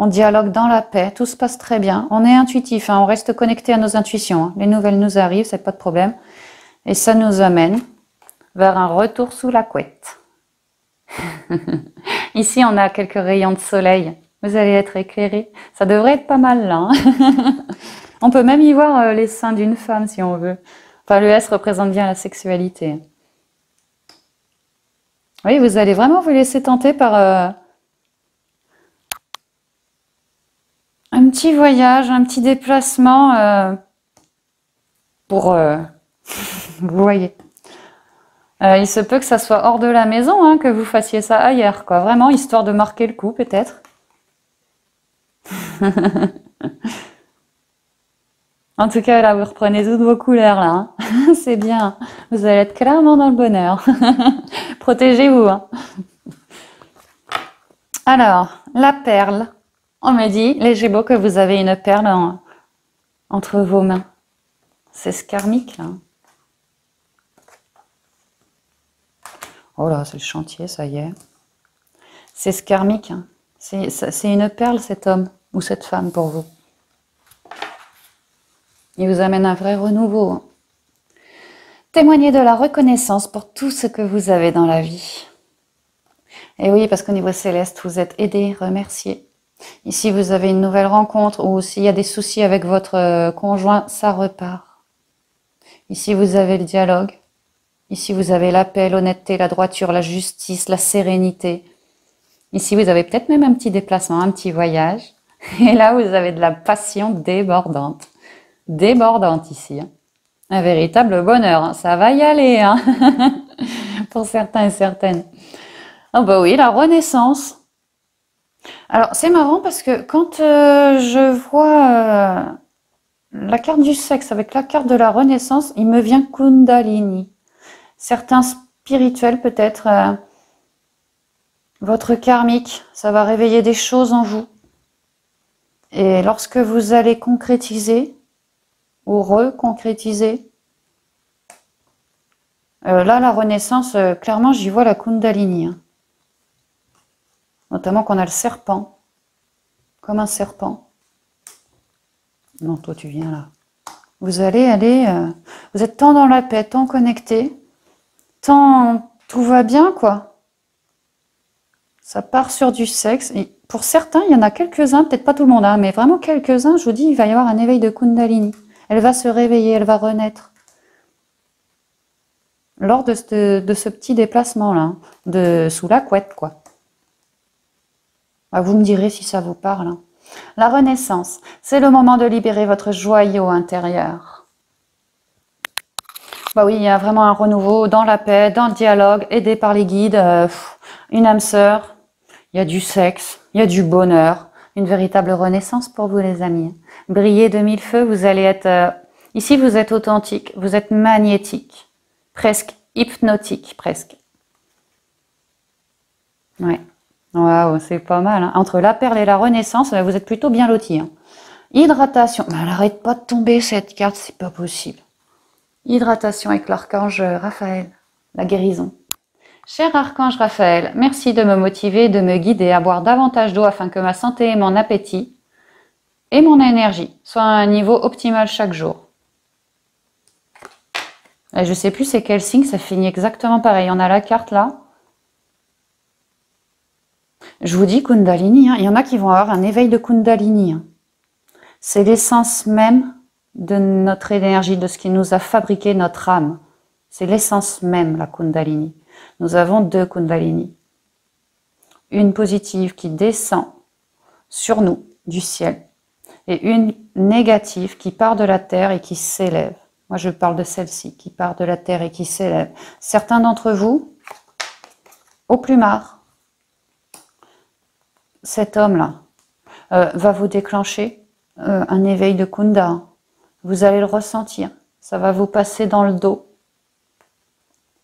dialogue dans la paix, tout se passe très bien. On est intuitif, hein, on reste connecté à nos intuitions. Hein. Les nouvelles nous arrivent, c'est pas de problème. Et ça nous amène vers un retour sous la couette. Ici, on a quelques rayons de soleil. Vous allez être éclairés. Ça devrait être pas mal là. Hein. On peut même y voir les seins d'une femme si on veut. Enfin, le S représente bien la sexualité. Oui, vous allez vraiment vous laisser tenter par un petit voyage, un petit déplacement pour... vous voyez. Il se peut que ça soit hors de la maison, hein, que vous fassiez ça ailleurs, quoi. Vraiment, histoire de marquer le coup, peut-être. En tout cas, là, vous reprenez toutes vos couleurs, là. Hein. C'est bien. Vous allez être clairement dans le bonheur. Protégez-vous. Hein. Alors, la perle. On me dit, les Gémeaux, que vous avez une perle entre vos mains. C'est ce karmique, là. Oh là, c'est le chantier, ça y est. C'est ce karmique. Hein. C'est une perle, cet homme ou cette femme pour vous. Il vous amène un vrai renouveau. Hein. Témoignez de la reconnaissance pour tout ce que vous avez dans la vie. Et oui, parce qu'au niveau céleste, vous êtes aidé, remercié. Ici, vous avez une nouvelle rencontre ou s'il y a des soucis avec votre conjoint, ça repart. Ici, vous avez le dialogue. Ici, vous avez la paix, l'honnêteté, la droiture, la justice, la sérénité. Ici, vous avez peut-être même un petit déplacement, un petit voyage. Et là, vous avez de la passion débordante. Débordante ici. Hein. Un véritable bonheur. Hein. Ça va y aller. Hein. Pour certains et certaines. Oh bah oui, la renaissance. Alors, c'est marrant parce que quand je vois la carte du sexe avec la carte de la renaissance, il me vient Kundalini. Certains spirituels peut-être, votre karmique, ça va réveiller des choses en vous. Et lorsque vous allez concrétiser ou reconcrétiser, là la renaissance, clairement j'y vois la Kundalini. Hein. Notamment qu'on a le serpent, comme un serpent. Non, toi tu viens là. Vous allez aller, vous êtes tant dans la paix, tant connecté, tant tout va bien quoi. Ça part sur du sexe. Et pour certains, il y en a quelques-uns, peut-être pas tout le monde, hein, mais vraiment quelques-uns, je vous dis, il va y avoir un éveil de Kundalini. Elle va se réveiller, elle va renaître. Lors de ce petit déplacement-là, sous la couette, quoi. Vous me direz si ça vous parle. Hein. La renaissance, c'est le moment de libérer votre joyau intérieur. Bah oui, il y a vraiment un renouveau dans la paix, dans le dialogue, aidé par les guides, une âme sœur, il y a du sexe, il y a du bonheur, une véritable renaissance pour vous les amis. Brillez de mille feux, vous allez être... ici, vous êtes authentique, vous êtes magnétique, presque hypnotique, presque. Ouais. Waouh, c'est pas mal. Hein. Entre la perle et la renaissance, vous êtes plutôt bien lotis. Hein. Hydratation. Mais elle n'arrête pas de tomber cette carte, c'est pas possible. Hydratation avec l'archange Raphaël, la guérison. Cher archange Raphaël, merci de me motiver, de me guider à boire davantage d'eau afin que ma santé et mon appétit et mon énergie soient à un niveau optimal chaque jour. Et je sais plus c'est quel signe, ça finit exactement pareil. On a la carte là. Je vous dis Kundalini, hein, il y en a qui vont avoir un éveil de Kundalini. Hein. C'est l'essence même de notre énergie, de ce qui nous a fabriqué notre âme. C'est l'essence même, la Kundalini. Nous avons deux Kundalini. Une positive qui descend sur nous, du ciel, et une négative qui part de la terre et qui s'élève. Moi, je parle de celle-ci, qui part de la terre et qui s'élève. Certains d'entre vous, au plumard, cet homme-là va vous déclencher un éveil de Kunda. Vous allez le ressentir. Ça va vous passer dans le dos.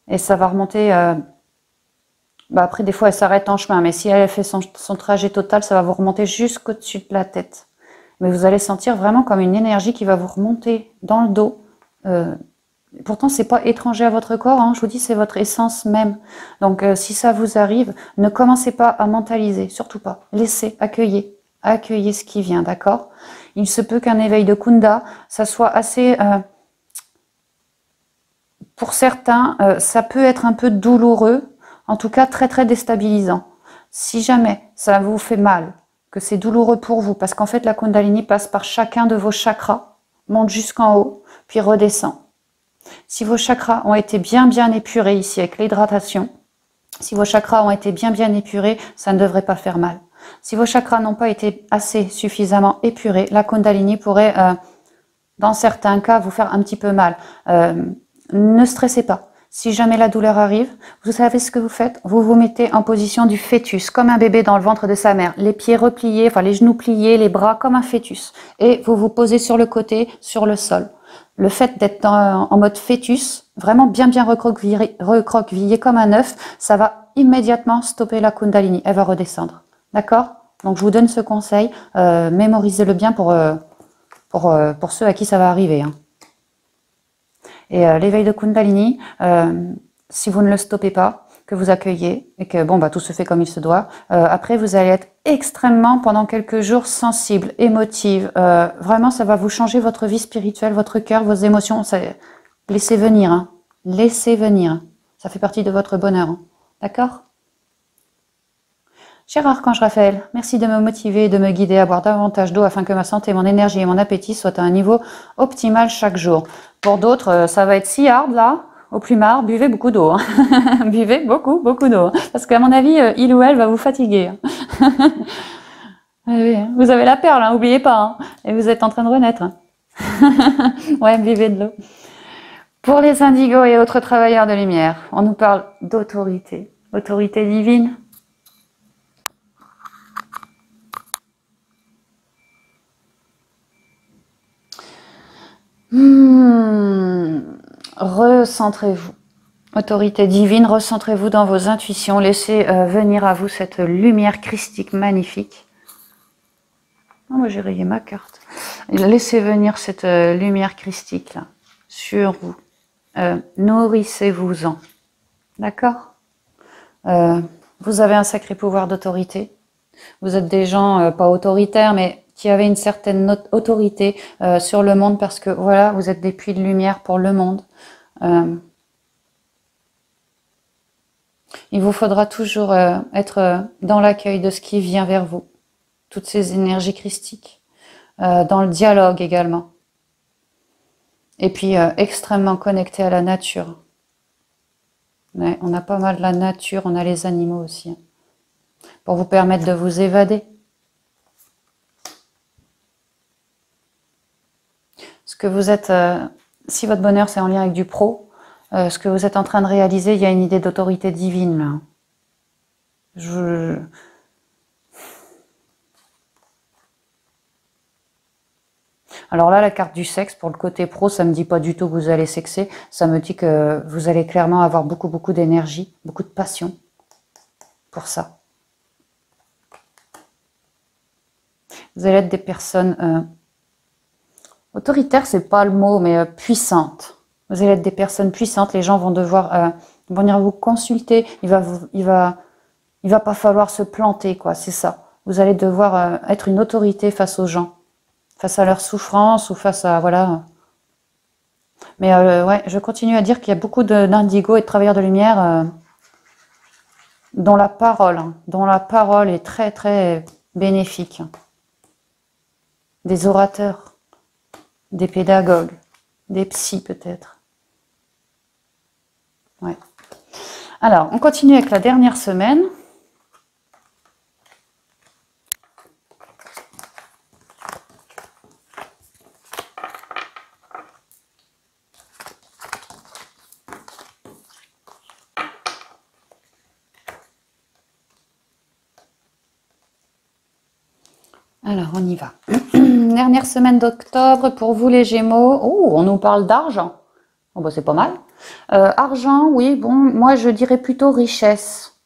Et ça va remonter... après, des fois, elle s'arrête en chemin. Mais si elle fait son trajet total, ça va vous remonter jusqu'au-dessus de la tête. Mais vous allez sentir vraiment comme une énergie qui va vous remonter dans le dos. Pourtant, c'est pas étranger à votre corps. Hein. Je vous dis, c'est votre essence même. Donc, si ça vous arrive, ne commencez pas à mentaliser. Surtout pas. Laissez, accueillez. Accueillez ce qui vient, d'accord? Il se peut qu'un éveil de Kunda, ça soit assez... pour certains, ça peut être un peu douloureux. En tout cas, très très déstabilisant. Si jamais ça vous fait mal, que c'est douloureux pour vous, parce qu'en fait la Kundalini passe par chacun de vos chakras, monte jusqu'en haut, puis redescend. Si vos chakras ont été bien épurés ici avec l'hydratation, si vos chakras ont été bien épurés, ça ne devrait pas faire mal. Si vos chakras n'ont pas été assez suffisamment épurés, la Kundalini pourrait, dans certains cas, vous faire un petit peu mal. Ne stressez pas. Si jamais la douleur arrive, vous savez ce que vous faites? Vous vous mettez en position du fœtus, comme un bébé dans le ventre de sa mère. Les pieds repliés, enfin les genoux pliés, les bras comme un fœtus. Et vous vous posez sur le côté, sur le sol. Le fait d'être en mode fœtus, vraiment bien recroquevillé comme un œuf, ça va immédiatement stopper la Kundalini. Elle va redescendre. D'accord? Donc je vous donne ce conseil. Mémorisez-le bien pour ceux à qui ça va arriver. Hein. Et l'éveil de Kundalini, si vous ne le stoppez pas, que vous accueillez, et que bon bah tout se fait comme il se doit, après vous allez être extrêmement pendant quelques jours sensible, émotive. Vraiment ça va vous changer votre vie spirituelle, votre cœur, vos émotions. Laissez venir, hein. Laissez venir. Ça fait partie de votre bonheur. Hein. D'accord? Cher Archange Raphaël, merci de me motiver et de me guider à boire davantage d'eau afin que ma santé, mon énergie et mon appétit soient à un niveau optimal chaque jour. Pour d'autres, ça va être si hard là, au plumard, buvez beaucoup d'eau. Hein. Buvez beaucoup d'eau. Hein. Parce qu'à mon avis, il ou elle va vous fatiguer. Hein. Oui, vous avez la perle, hein, n'oubliez pas. Hein. Et vous êtes en train de renaître. Hein. Ouais, buvez de l'eau. Pour les indigos et autres travailleurs de lumière, on nous parle d'autorité. Autorité divine. Recentrez-vous. Autorité divine, recentrez-vous dans vos intuitions. Laissez venir à vous cette lumière christique magnifique. Oh, moi j'ai rayé ma carte. Laissez venir cette lumière christique là, sur vous. Nourrissez-vous-en. D'accord? Vous avez un sacré pouvoir d'autorité. Vous êtes des gens pas autoritaires, mais qui avaient une certaine autorité sur le monde parce que voilà, vous êtes des puits de lumière pour le monde. Il vous faudra toujours être dans l'accueil de ce qui vient vers vous. Toutes ces énergies christiques. Dans le dialogue également. Et puis extrêmement connecté à la nature. Ouais, on a pas mal la nature, on a les animaux aussi. Hein, pour vous permettre de vous évader. Ce que vous êtes, si votre bonheur c'est en lien avec du pro, ce que vous êtes en train de réaliser, il y a une idée d'autorité divine là. Alors là, la carte du sexe, pour le côté pro, ça me dit pas du tout que vous allez sexer. Ça me dit que vous allez clairement avoir beaucoup d'énergie, beaucoup de passion pour ça. Vous allez être des personnes autoritaires, c'est pas le mot, mais puissantes. Vous allez être des personnes puissantes. Les gens vont devoir venir vous consulter. Il va pas falloir se planter, quoi. C'est ça. Vous allez devoir être une autorité face aux gens. Face à leur souffrance ou face à... voilà. Mais ouais, je continue à dire qu'il y a beaucoup d'indigos et de travailleurs de lumière dont la parole est très bénéfique. Des orateurs, des pédagogues, des psys peut-être. Ouais. Alors, on continue avec la dernière semaine. Alors, on y va. Dernière semaine d'octobre pour vous les Gémeaux. Oh, on nous parle d'argent. Oh, bah, c'est pas mal. Argent, oui, bon, moi je dirais plutôt richesse.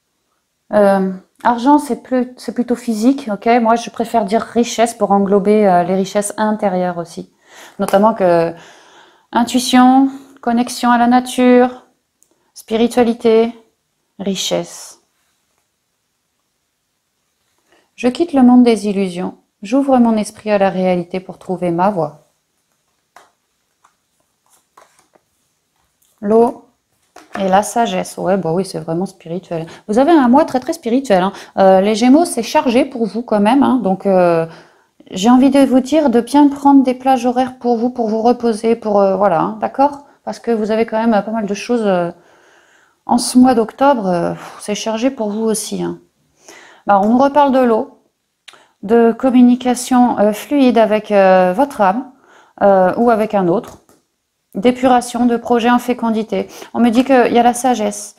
Argent, c'est plutôt physique, ok? Moi, je préfère dire richesse pour englober les richesses intérieures aussi. Notamment que intuition, connexion à la nature, spiritualité, richesse. Je quitte le monde des illusions. J'ouvre mon esprit à la réalité pour trouver ma voie. L'eau et et la sagesse. Ouais, bah oui, c'est vraiment spirituel. Vous avez un mois très très spirituel, hein. Les Gémeaux, c'est chargé pour vous quand même, hein. Donc, j'ai envie de vous dire de bien prendre des plages horaires pour vous reposer, voilà, hein, d'accord? Parce que vous avez quand même pas mal de choses en ce mois d'octobre. C'est chargé pour vous aussi, hein. Bah, on nous reparle de l'eau, de communication fluide avec votre âme ou avec un autre, d'épuration, de projets en fécondité. On me dit qu'il y a la sagesse,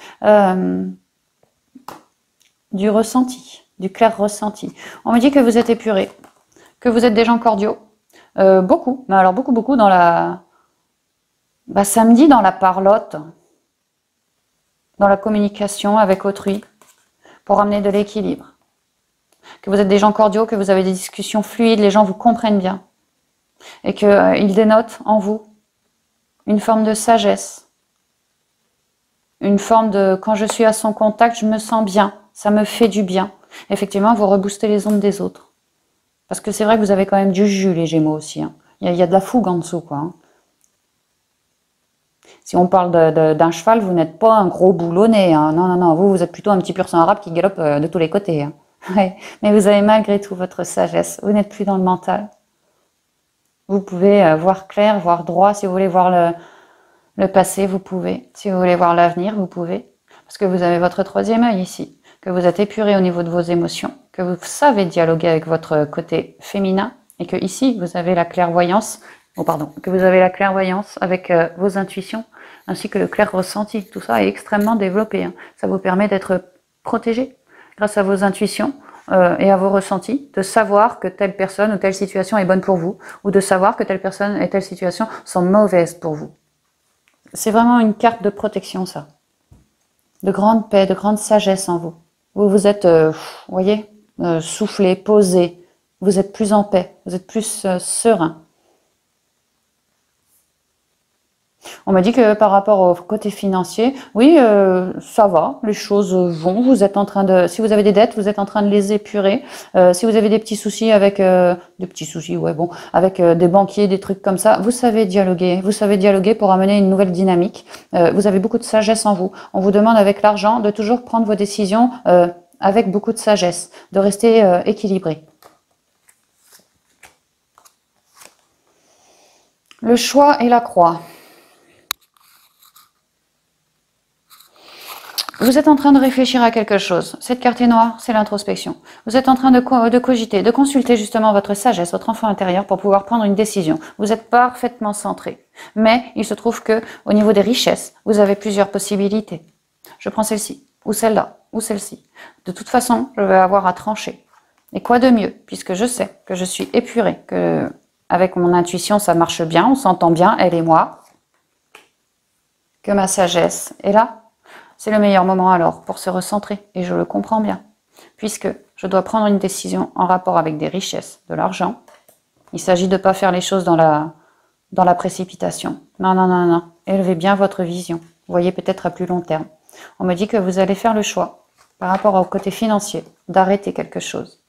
du ressenti, du clair ressenti. On me dit que vous êtes épuré, que vous êtes des gens cordiaux. Beaucoup, mais alors beaucoup dans la... Bah, samedi, dans la parlotte, dans la communication avec autrui, pour amener de l'équilibre. Que vous êtes des gens cordiaux, que vous avez des discussions fluides, les gens vous comprennent bien. Et qu'ils dénotent en vous une forme de sagesse. Une forme de, quand je suis à son contact, je me sens bien, ça me fait du bien. Effectivement, vous reboostez les ondes des autres. Parce que c'est vrai que vous avez quand même du jus, les Gémeaux aussi, hein. Il y a de la fougue en dessous, quoi, hein. Si on parle d'un cheval, vous n'êtes pas un gros boulonnet, hein. Non, non, non, vous êtes plutôt un petit pur sang arabe qui galope de tous les côtés, hein. Ouais. Mais vous avez malgré tout votre sagesse. Vous n'êtes plus dans le mental. Vous pouvez voir clair, voir droit. Si vous voulez voir le passé, vous pouvez. Si vous voulez voir l'avenir, vous pouvez. Parce que vous avez votre troisième œil ici. Que vous êtes épuré au niveau de vos émotions. Que vous savez dialoguer avec votre côté féminin. Et que ici, vous avez la clairvoyance. Oh, pardon. Que vous avez la clairvoyance avec vos intuitions. Ainsi que le clair ressenti. Tout ça est extrêmement développé, hein. Ça vous permet d'être protégé grâce à vos intuitions et à vos ressentis, de savoir que telle personne ou telle situation est bonne pour vous, ou de savoir que telle personne et telle situation sont mauvaises pour vous. C'est vraiment une carte de protection, ça. De grande paix, de grande sagesse en vous. Vous êtes, vous voyez, soufflé, posé. Vous êtes plus en paix, vous êtes plus serein. On m'a dit que par rapport au côté financier, oui, ça va, les choses vont. Vous êtes en train de, si vous avez des dettes, vous êtes en train de les épurer. Si vous avez des petits soucis avec, des petits soucis, ouais, bon, avec des banquiers, des trucs comme ça, vous savez dialoguer. Vous savez dialoguer pour amener une nouvelle dynamique. Vous avez beaucoup de sagesse en vous. On vous demande avec l'argent de toujours prendre vos décisions avec beaucoup de sagesse, de rester équilibré. Le choix et la croix. Vous êtes en train de réfléchir à quelque chose. Cette carte est noire, c'est l'introspection. Vous êtes en train de cogiter, de consulter justement votre sagesse, votre enfant intérieur pour pouvoir prendre une décision. Vous êtes parfaitement centré. Mais il se trouve que au niveau des richesses, vous avez plusieurs possibilités. Je prends celle-ci, ou celle-là, ou celle-ci. De toute façon, je vais avoir à trancher. Et quoi de mieux, puisque je sais que je suis épurée, que avec mon intuition ça marche bien, on s'entend bien, elle et moi, que ma sagesse est là. C'est le meilleur moment alors pour se recentrer, et je le comprends bien, puisque je dois prendre une décision en rapport avec des richesses, de l'argent. Il s'agit de ne pas faire les choses dans la précipitation. Non, non, non, non. Élevez bien votre vision. Vous voyez peut-être à plus long terme. On me dit que vous allez faire le choix, par rapport au côté financier, d'arrêter quelque chose.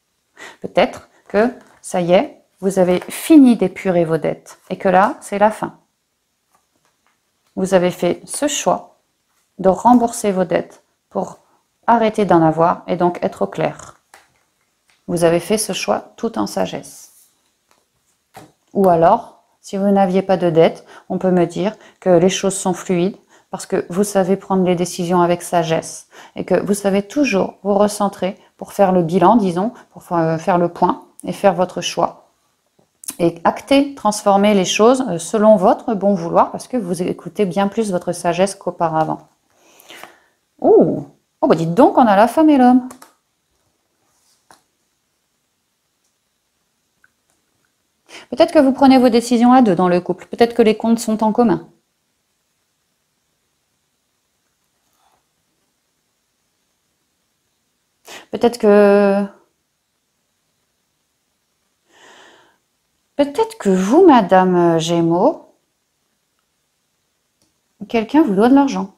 Peut-être que, ça y est, vous avez fini d'épurer vos dettes, et que là, c'est la fin. Vous avez fait ce choix de rembourser vos dettes pour arrêter d'en avoir et donc être au clair. Vous avez fait ce choix tout en sagesse. Ou alors, si vous n'aviez pas de dettes, on peut me dire que les choses sont fluides parce que vous savez prendre les décisions avec sagesse et que vous savez toujours vous recentrer pour faire le bilan, disons, pour faire le point et faire votre choix. Et acter, transformer les choses selon votre bon vouloir parce que vous écoutez bien plus votre sagesse qu'auparavant. Oh, bah dites donc, on a la femme et l'homme. Peut-être que vous prenez vos décisions à deux dans le couple. Peut-être que les comptes sont en commun. Peut-être que vous, Madame Gémeaux, quelqu'un vous doit de l'argent.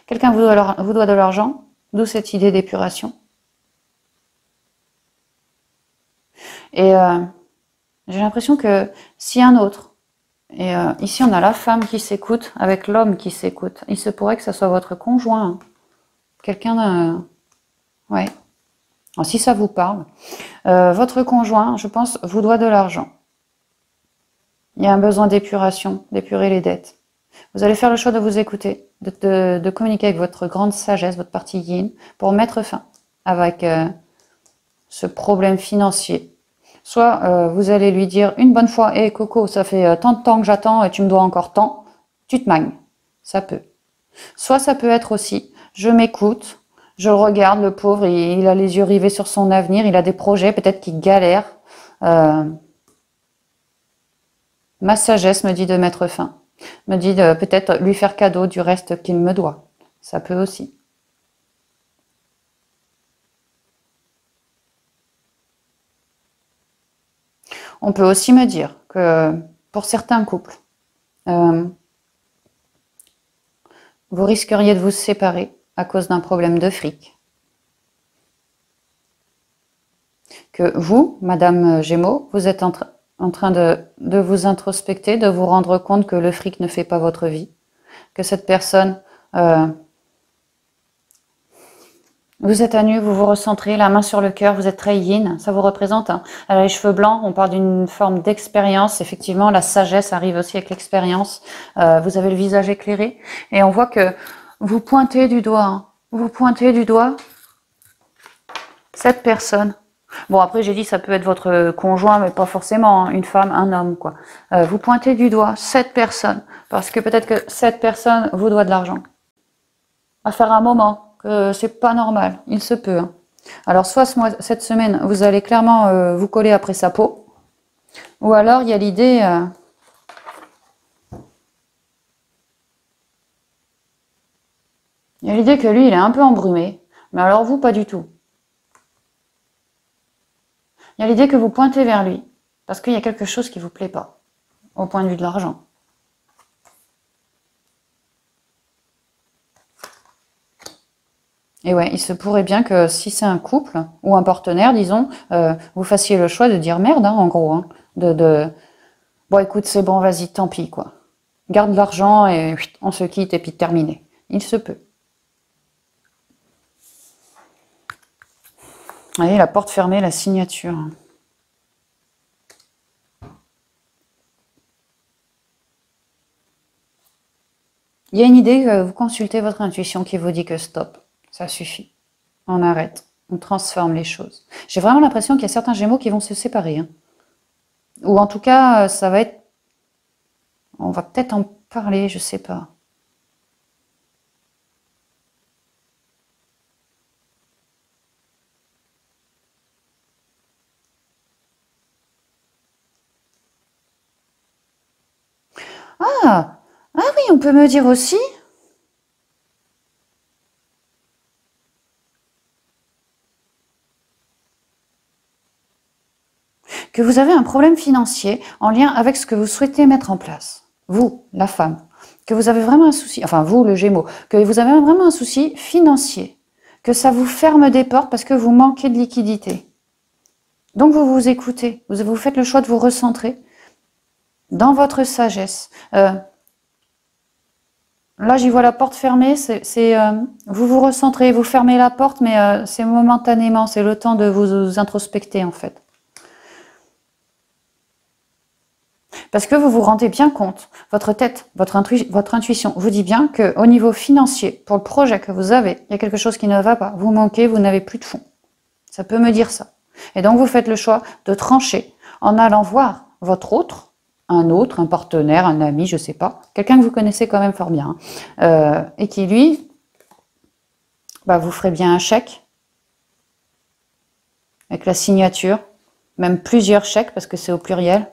Quelqu'un vous doit de l'argent, d'où cette idée d'épuration. Et j'ai l'impression que si un autre Et ici, on a la femme qui s'écoute avec l'homme qui s'écoute. Il se pourrait que ce soit votre conjoint. Hein. Quelqu'un... ouais. Alors, si ça vous parle. Votre conjoint, je pense, vous doit de l'argent. Il y a un besoin d'épuration, d'épurer les dettes. Vous allez faire le choix de vous écouter, de communiquer avec votre grande sagesse, votre partie yin, pour mettre fin avec ce problème financier. Soit vous allez lui dire une bonne fois, hé Coco, ça fait tant de temps que j'attends et tu me dois encore tant, tu te magnes. Ça peut. Soit ça peut être aussi, je m'écoute, je le regarde, le pauvre, il a les yeux rivés sur son avenir, il a des projets, peut-être qu'il galère. Ma sagesse me dit de mettre fin. Me dit de peut-être lui faire cadeau du reste qu'il me doit. Ça peut aussi. On peut aussi me dire que pour certains couples, vous risqueriez de vous séparer à cause d'un problème de fric. Que vous, Madame Gémeaux, vous êtes en train de vous introspecter, de vous rendre compte que le fric ne fait pas votre vie. Que cette personne... vous êtes à nu, vous vous recentrez, la main sur le cœur, vous êtes très yin, ça vous représente. Hein. Alors, les cheveux blancs, on parle d'une forme d'expérience. Effectivement, la sagesse arrive aussi avec l'expérience. Vous avez le visage éclairé. Et on voit que vous pointez du doigt. Hein. Vous pointez du doigt cette personne. Bon, après, j'ai dit ça peut être votre conjoint, mais pas forcément. Hein, une femme, un homme, quoi. Vous pointez du doigt cette personne. Parce que peut-être que cette personne vous doit de l'argent. À faire un moment. Que c'est pas normal, il se peut. Hein. Alors soit cette semaine, vous allez clairement vous coller après sa peau, ou alors il y a l'idée... il y a l'idée que lui, il est un peu embrumé, mais alors vous, pas du tout. Il y a l'idée que vous pointez vers lui, parce qu'il y a quelque chose qui vous plaît pas, au point de vue de l'argent. Et ouais, il se pourrait bien que si c'est un couple ou un partenaire, disons, vous fassiez le choix de dire merde, hein, en gros. Hein, bon, écoute, c'est bon, vas-y, tant pis, quoi. Garde l'argent et on se quitte et puis terminé. Il se peut. Vous voyez, la porte fermée, la signature. Il y a une idée que vous consultez votre intuition qui vous dit que stop. Ça suffit. On arrête. On transforme les choses. J'ai vraiment l'impression qu'il y a certains Gémeaux qui vont se séparer. Hein. Ou en tout cas, ça va être... On va peut-être en parler, je sais pas. Ah oui, on peut me dire aussi... que vous avez un problème financier en lien avec ce que vous souhaitez mettre en place. Vous, la femme, que vous avez vraiment un souci, enfin vous, le Gémeaux, que vous avez vraiment un souci financier, que ça vous ferme des portes parce que vous manquez de liquidité. Donc vous vous écoutez, vous faites le choix de vous recentrer dans votre sagesse. Là, j'y vois la porte fermée, vous vous recentrez, vous fermez la porte, mais c'est momentanément, c'est le temps de vous introspecter en fait. Parce que vous vous rendez bien compte, votre tête, votre intuition vous dit bien qu'au niveau financier, pour le projet que vous avez, il y a quelque chose qui ne va pas. Vous manquez, vous n'avez plus de fonds. Ça peut me dire ça. Et donc vous faites le choix de trancher en allant voir votre autre, un partenaire, un ami, je ne sais pas, quelqu'un que vous connaissez quand même fort bien, et qui lui, vous ferait bien un chèque avec la signature, même plusieurs chèques parce que c'est au pluriel.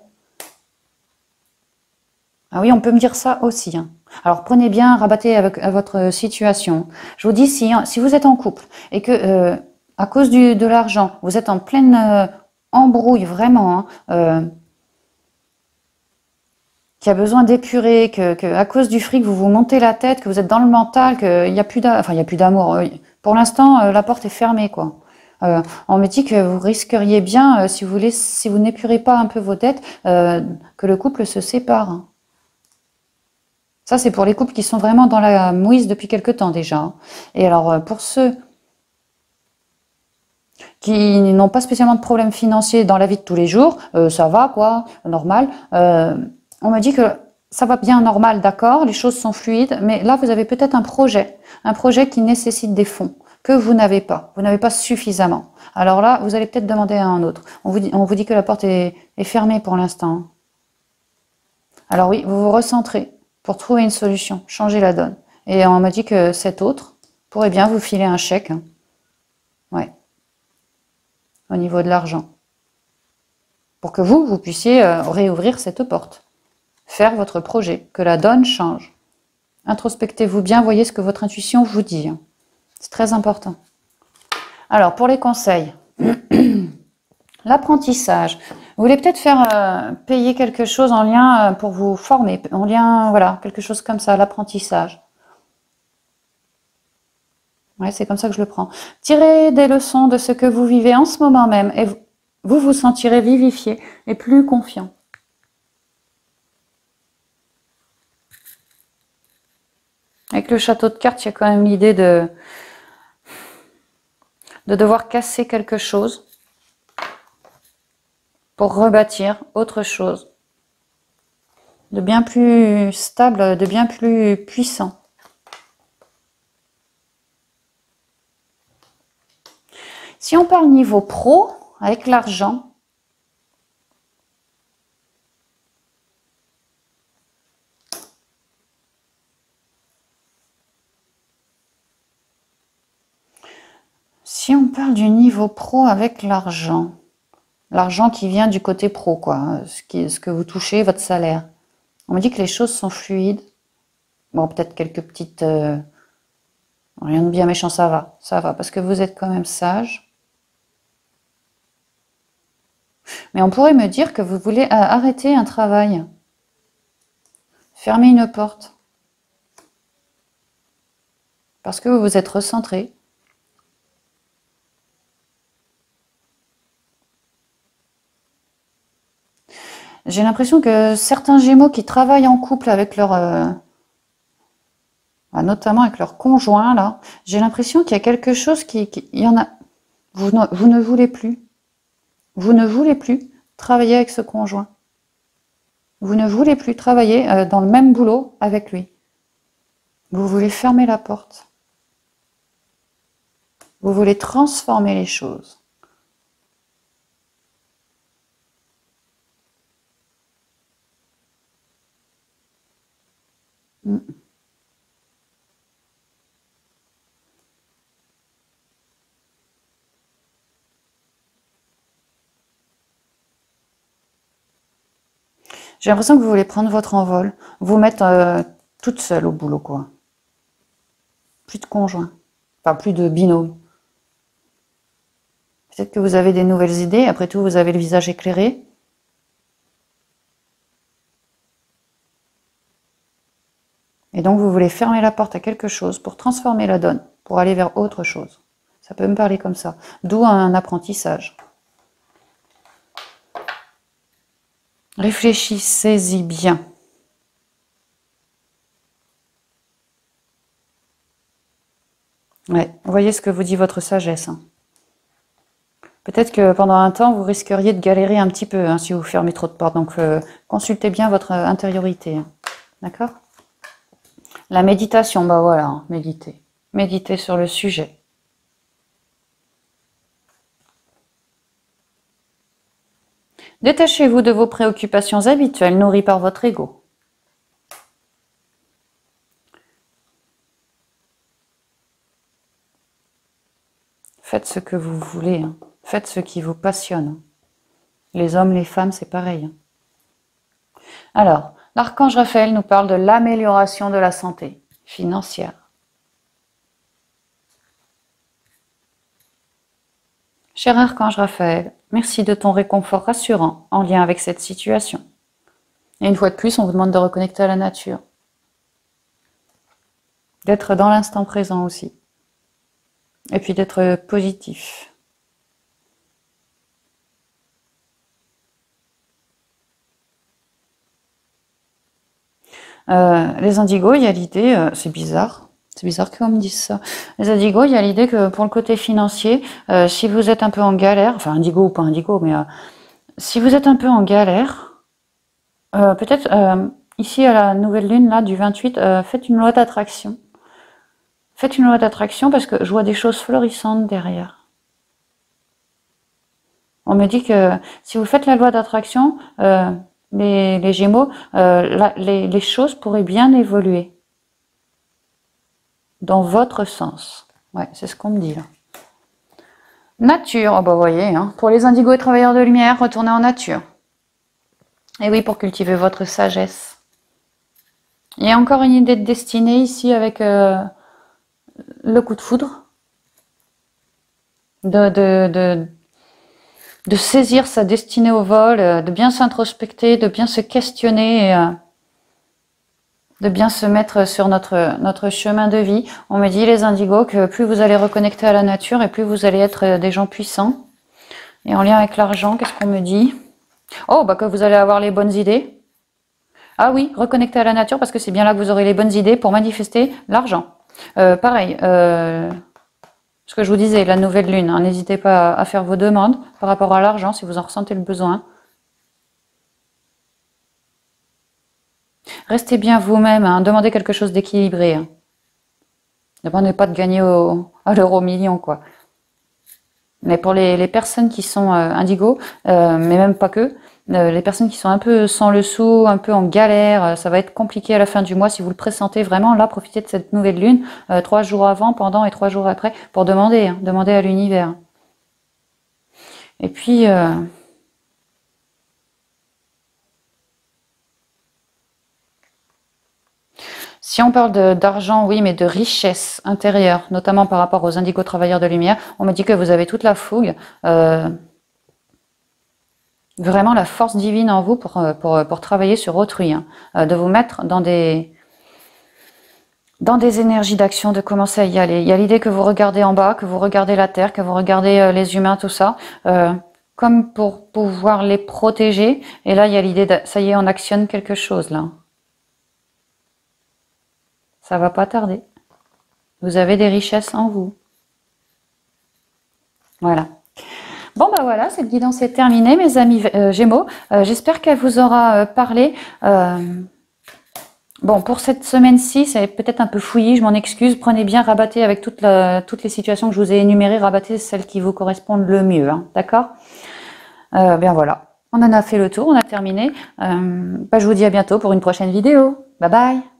Ah oui, on peut me dire ça aussi. Hein. Alors prenez bien, rabattez à votre situation. Je vous dis, si vous êtes en couple et que à cause de l'argent, vous êtes en pleine embrouille vraiment, hein, qui a besoin d'épurer, que à cause du fric, vous vous montez la tête, que vous êtes dans le mental, qu'il n'y a plus d'amour. Pour l'instant, la porte est fermée, quoi. On me dit que vous risqueriez bien, si vous n'épurez pas un peu vos dettes, que le couple se sépare. Hein. Ça, c'est pour les couples qui sont vraiment dans la mouise depuis quelque temps déjà, hein. Et alors, pour ceux qui n'ont pas spécialement de problèmes financiers dans la vie de tous les jours, ça va quoi, normal. On me dit que ça va bien normal, d'accord, les choses sont fluides, mais là vous avez peut-être un projet qui nécessite des fonds que vous n'avez pas suffisamment. Alors là, vous allez peut-être demander à un autre. On vous dit que la porte est fermée pour l'instant. Alors oui, vous vous recentrez pour trouver une solution, changer la donne. Et on m'a dit que cet autre pourrait bien vous filer un chèque. Ouais, au niveau de l'argent. Pour que vous puissiez réouvrir cette porte. Faire votre projet, que la donne change. Introspectez-vous bien, voyez ce que votre intuition vous dit. C'est très important. Alors, pour les conseils, l'apprentissage. Vous voulez peut-être faire payer quelque chose en lien pour vous former, en lien, voilà, quelque chose comme ça, l'apprentissage. Ouais, c'est comme ça que je le prends. Tirez des leçons de ce que vous vivez en ce moment même et vous vous sentirez vivifié et plus confiant. Avec le château de cartes, il y a quand même l'idée de devoir casser quelque chose pour rebâtir autre chose, de bien plus stable, de bien plus puissant. Si on parle niveau pro, avec l'argent, si on parle du niveau pro avec l'argent qui vient du côté pro, quoi, ce que vous touchez, votre salaire, on me dit que les choses sont fluides. Bon, peut-être quelques petites... rien de bien méchant, ça va, parce que vous êtes quand même sage. Mais on pourrait me dire que vous voulez arrêter un travail, fermer une porte, parce que vous vous êtes recentré. J'ai l'impression que certains Gémeaux qui travaillent en couple avec leur... notamment avec leur conjoint, là, j'ai l'impression qu'il y a quelque chose il y en a... Vous ne voulez plus. Vous ne voulez plus travailler avec ce conjoint. Vous ne voulez plus travailler dans le même boulot avec lui. Vous voulez fermer la porte. Vous voulez transformer les choses. J'ai l'impression que vous voulez prendre votre envol, vous mettre toute seule au boulot, quoi. Plus de conjoint, enfin plus de binôme. Peut-être que vous avez des nouvelles idées, après tout vous avez le visage éclairé. Et donc vous voulez fermer la porte à quelque chose pour transformer la donne, pour aller vers autre chose. Ça peut me parler comme ça. D'où un apprentissage. Réfléchissez-y bien. Ouais, voyez ce que vous dit votre sagesse. Hein. Peut-être que pendant un temps, vous risqueriez de galérer un petit peu si vous fermez trop de portes. Donc, consultez bien votre intériorité. Hein. D'accord ? La méditation, bah voilà, hein, méditez. Méditez sur le sujet. Détachez-vous de vos préoccupations habituelles nourries par votre ego. Faites ce que vous voulez. Hein. Faites ce qui vous passionne. Les hommes, les femmes, c'est pareil. Hein. Alors, l'archange Raphaël nous parle de l'amélioration de la santé financière. Cher archange Raphaël, merci de ton réconfort rassurant en lien avec cette situation. Et une fois de plus, on vous demande de reconnecter à la nature. D'être dans l'instant présent aussi. Et puis d'être positif. Les indigos, il y a l'idée, c'est bizarre qu'on me dise ça. Les indigos, il y a l'idée que pour le côté financier, si vous êtes un peu en galère, enfin indigo ou pas indigo, mais si vous êtes un peu en galère, peut-être ici à la nouvelle lune là du 28, faites une loi d'attraction. Faites une loi d'attraction parce que je vois des choses florissantes derrière. On me dit que si vous faites la loi d'attraction, les Gémeaux, les choses pourraient bien évoluer dans votre sens. Ouais, c'est ce qu'on me dit là. Nature, oh bah vous voyez, hein, pour les indigos et travailleurs de lumière, retournez en nature. Et oui, pour cultiver votre sagesse. Il y a encore une idée de destinée ici avec le coup de foudre. De saisir sa destinée au vol, de bien s'introspecter, de bien se questionner, et, de bien se mettre sur notre chemin de vie. On me dit, les indigos, que plus vous allez reconnecter à la nature et plus vous allez être des gens puissants. Et en lien avec l'argent, qu'est-ce qu'on me dit? Oh, bah que vous allez avoir les bonnes idées. Ah oui, reconnecter à la nature parce que c'est bien là que vous aurez les bonnes idées pour manifester l'argent. Pareil, ce que je vous disais, la nouvelle lune, hein, n'hésitez pas à faire vos demandes par rapport à l'argent si vous en ressentez le besoin. Restez bien vous-même, hein, demandez quelque chose d'équilibré. Hein. Demandez pas de gagner à l'euro million, quoi. Mais pour les personnes qui sont indigo, mais même pas que, les personnes qui sont un peu sans le sou, un peu en galère, ça va être compliqué à la fin du mois. Si vous le pressentez vraiment, là, profitez de cette nouvelle lune, 3 jours avant, pendant et 3 jours après, pour demander, hein, demander à l'univers. Et puis... si on parle d'argent, oui, mais de richesse intérieure, notamment par rapport aux indigos travailleurs de lumière, on me dit que vous avez toute la fougue, vraiment la force divine en vous pour travailler sur autrui, hein, de vous mettre dans des énergies d'action, de commencer à y aller. Il y a l'idée que vous regardez en bas, que vous regardez la terre, que vous regardez les humains, tout ça, comme pour pouvoir les protéger. Et là, il y a l'idée de, ça y est, on actionne quelque chose, là. Ça va pas tarder. Vous avez des richesses en vous. Voilà. Bon, bah voilà, cette guidance est terminée, mes amis Gémeaux. J'espère qu'elle vous aura parlé. Bon, pour cette semaine-ci, c'est peut-être un peu fouillis, je m'en excuse. Prenez bien, rabattez avec toutes les situations que je vous ai énumérées, rabattez celles qui vous correspondent le mieux, hein, d'accord? Bien voilà, on en a fait le tour, on a terminé. Bah, je vous dis à bientôt pour une prochaine vidéo. Bye bye!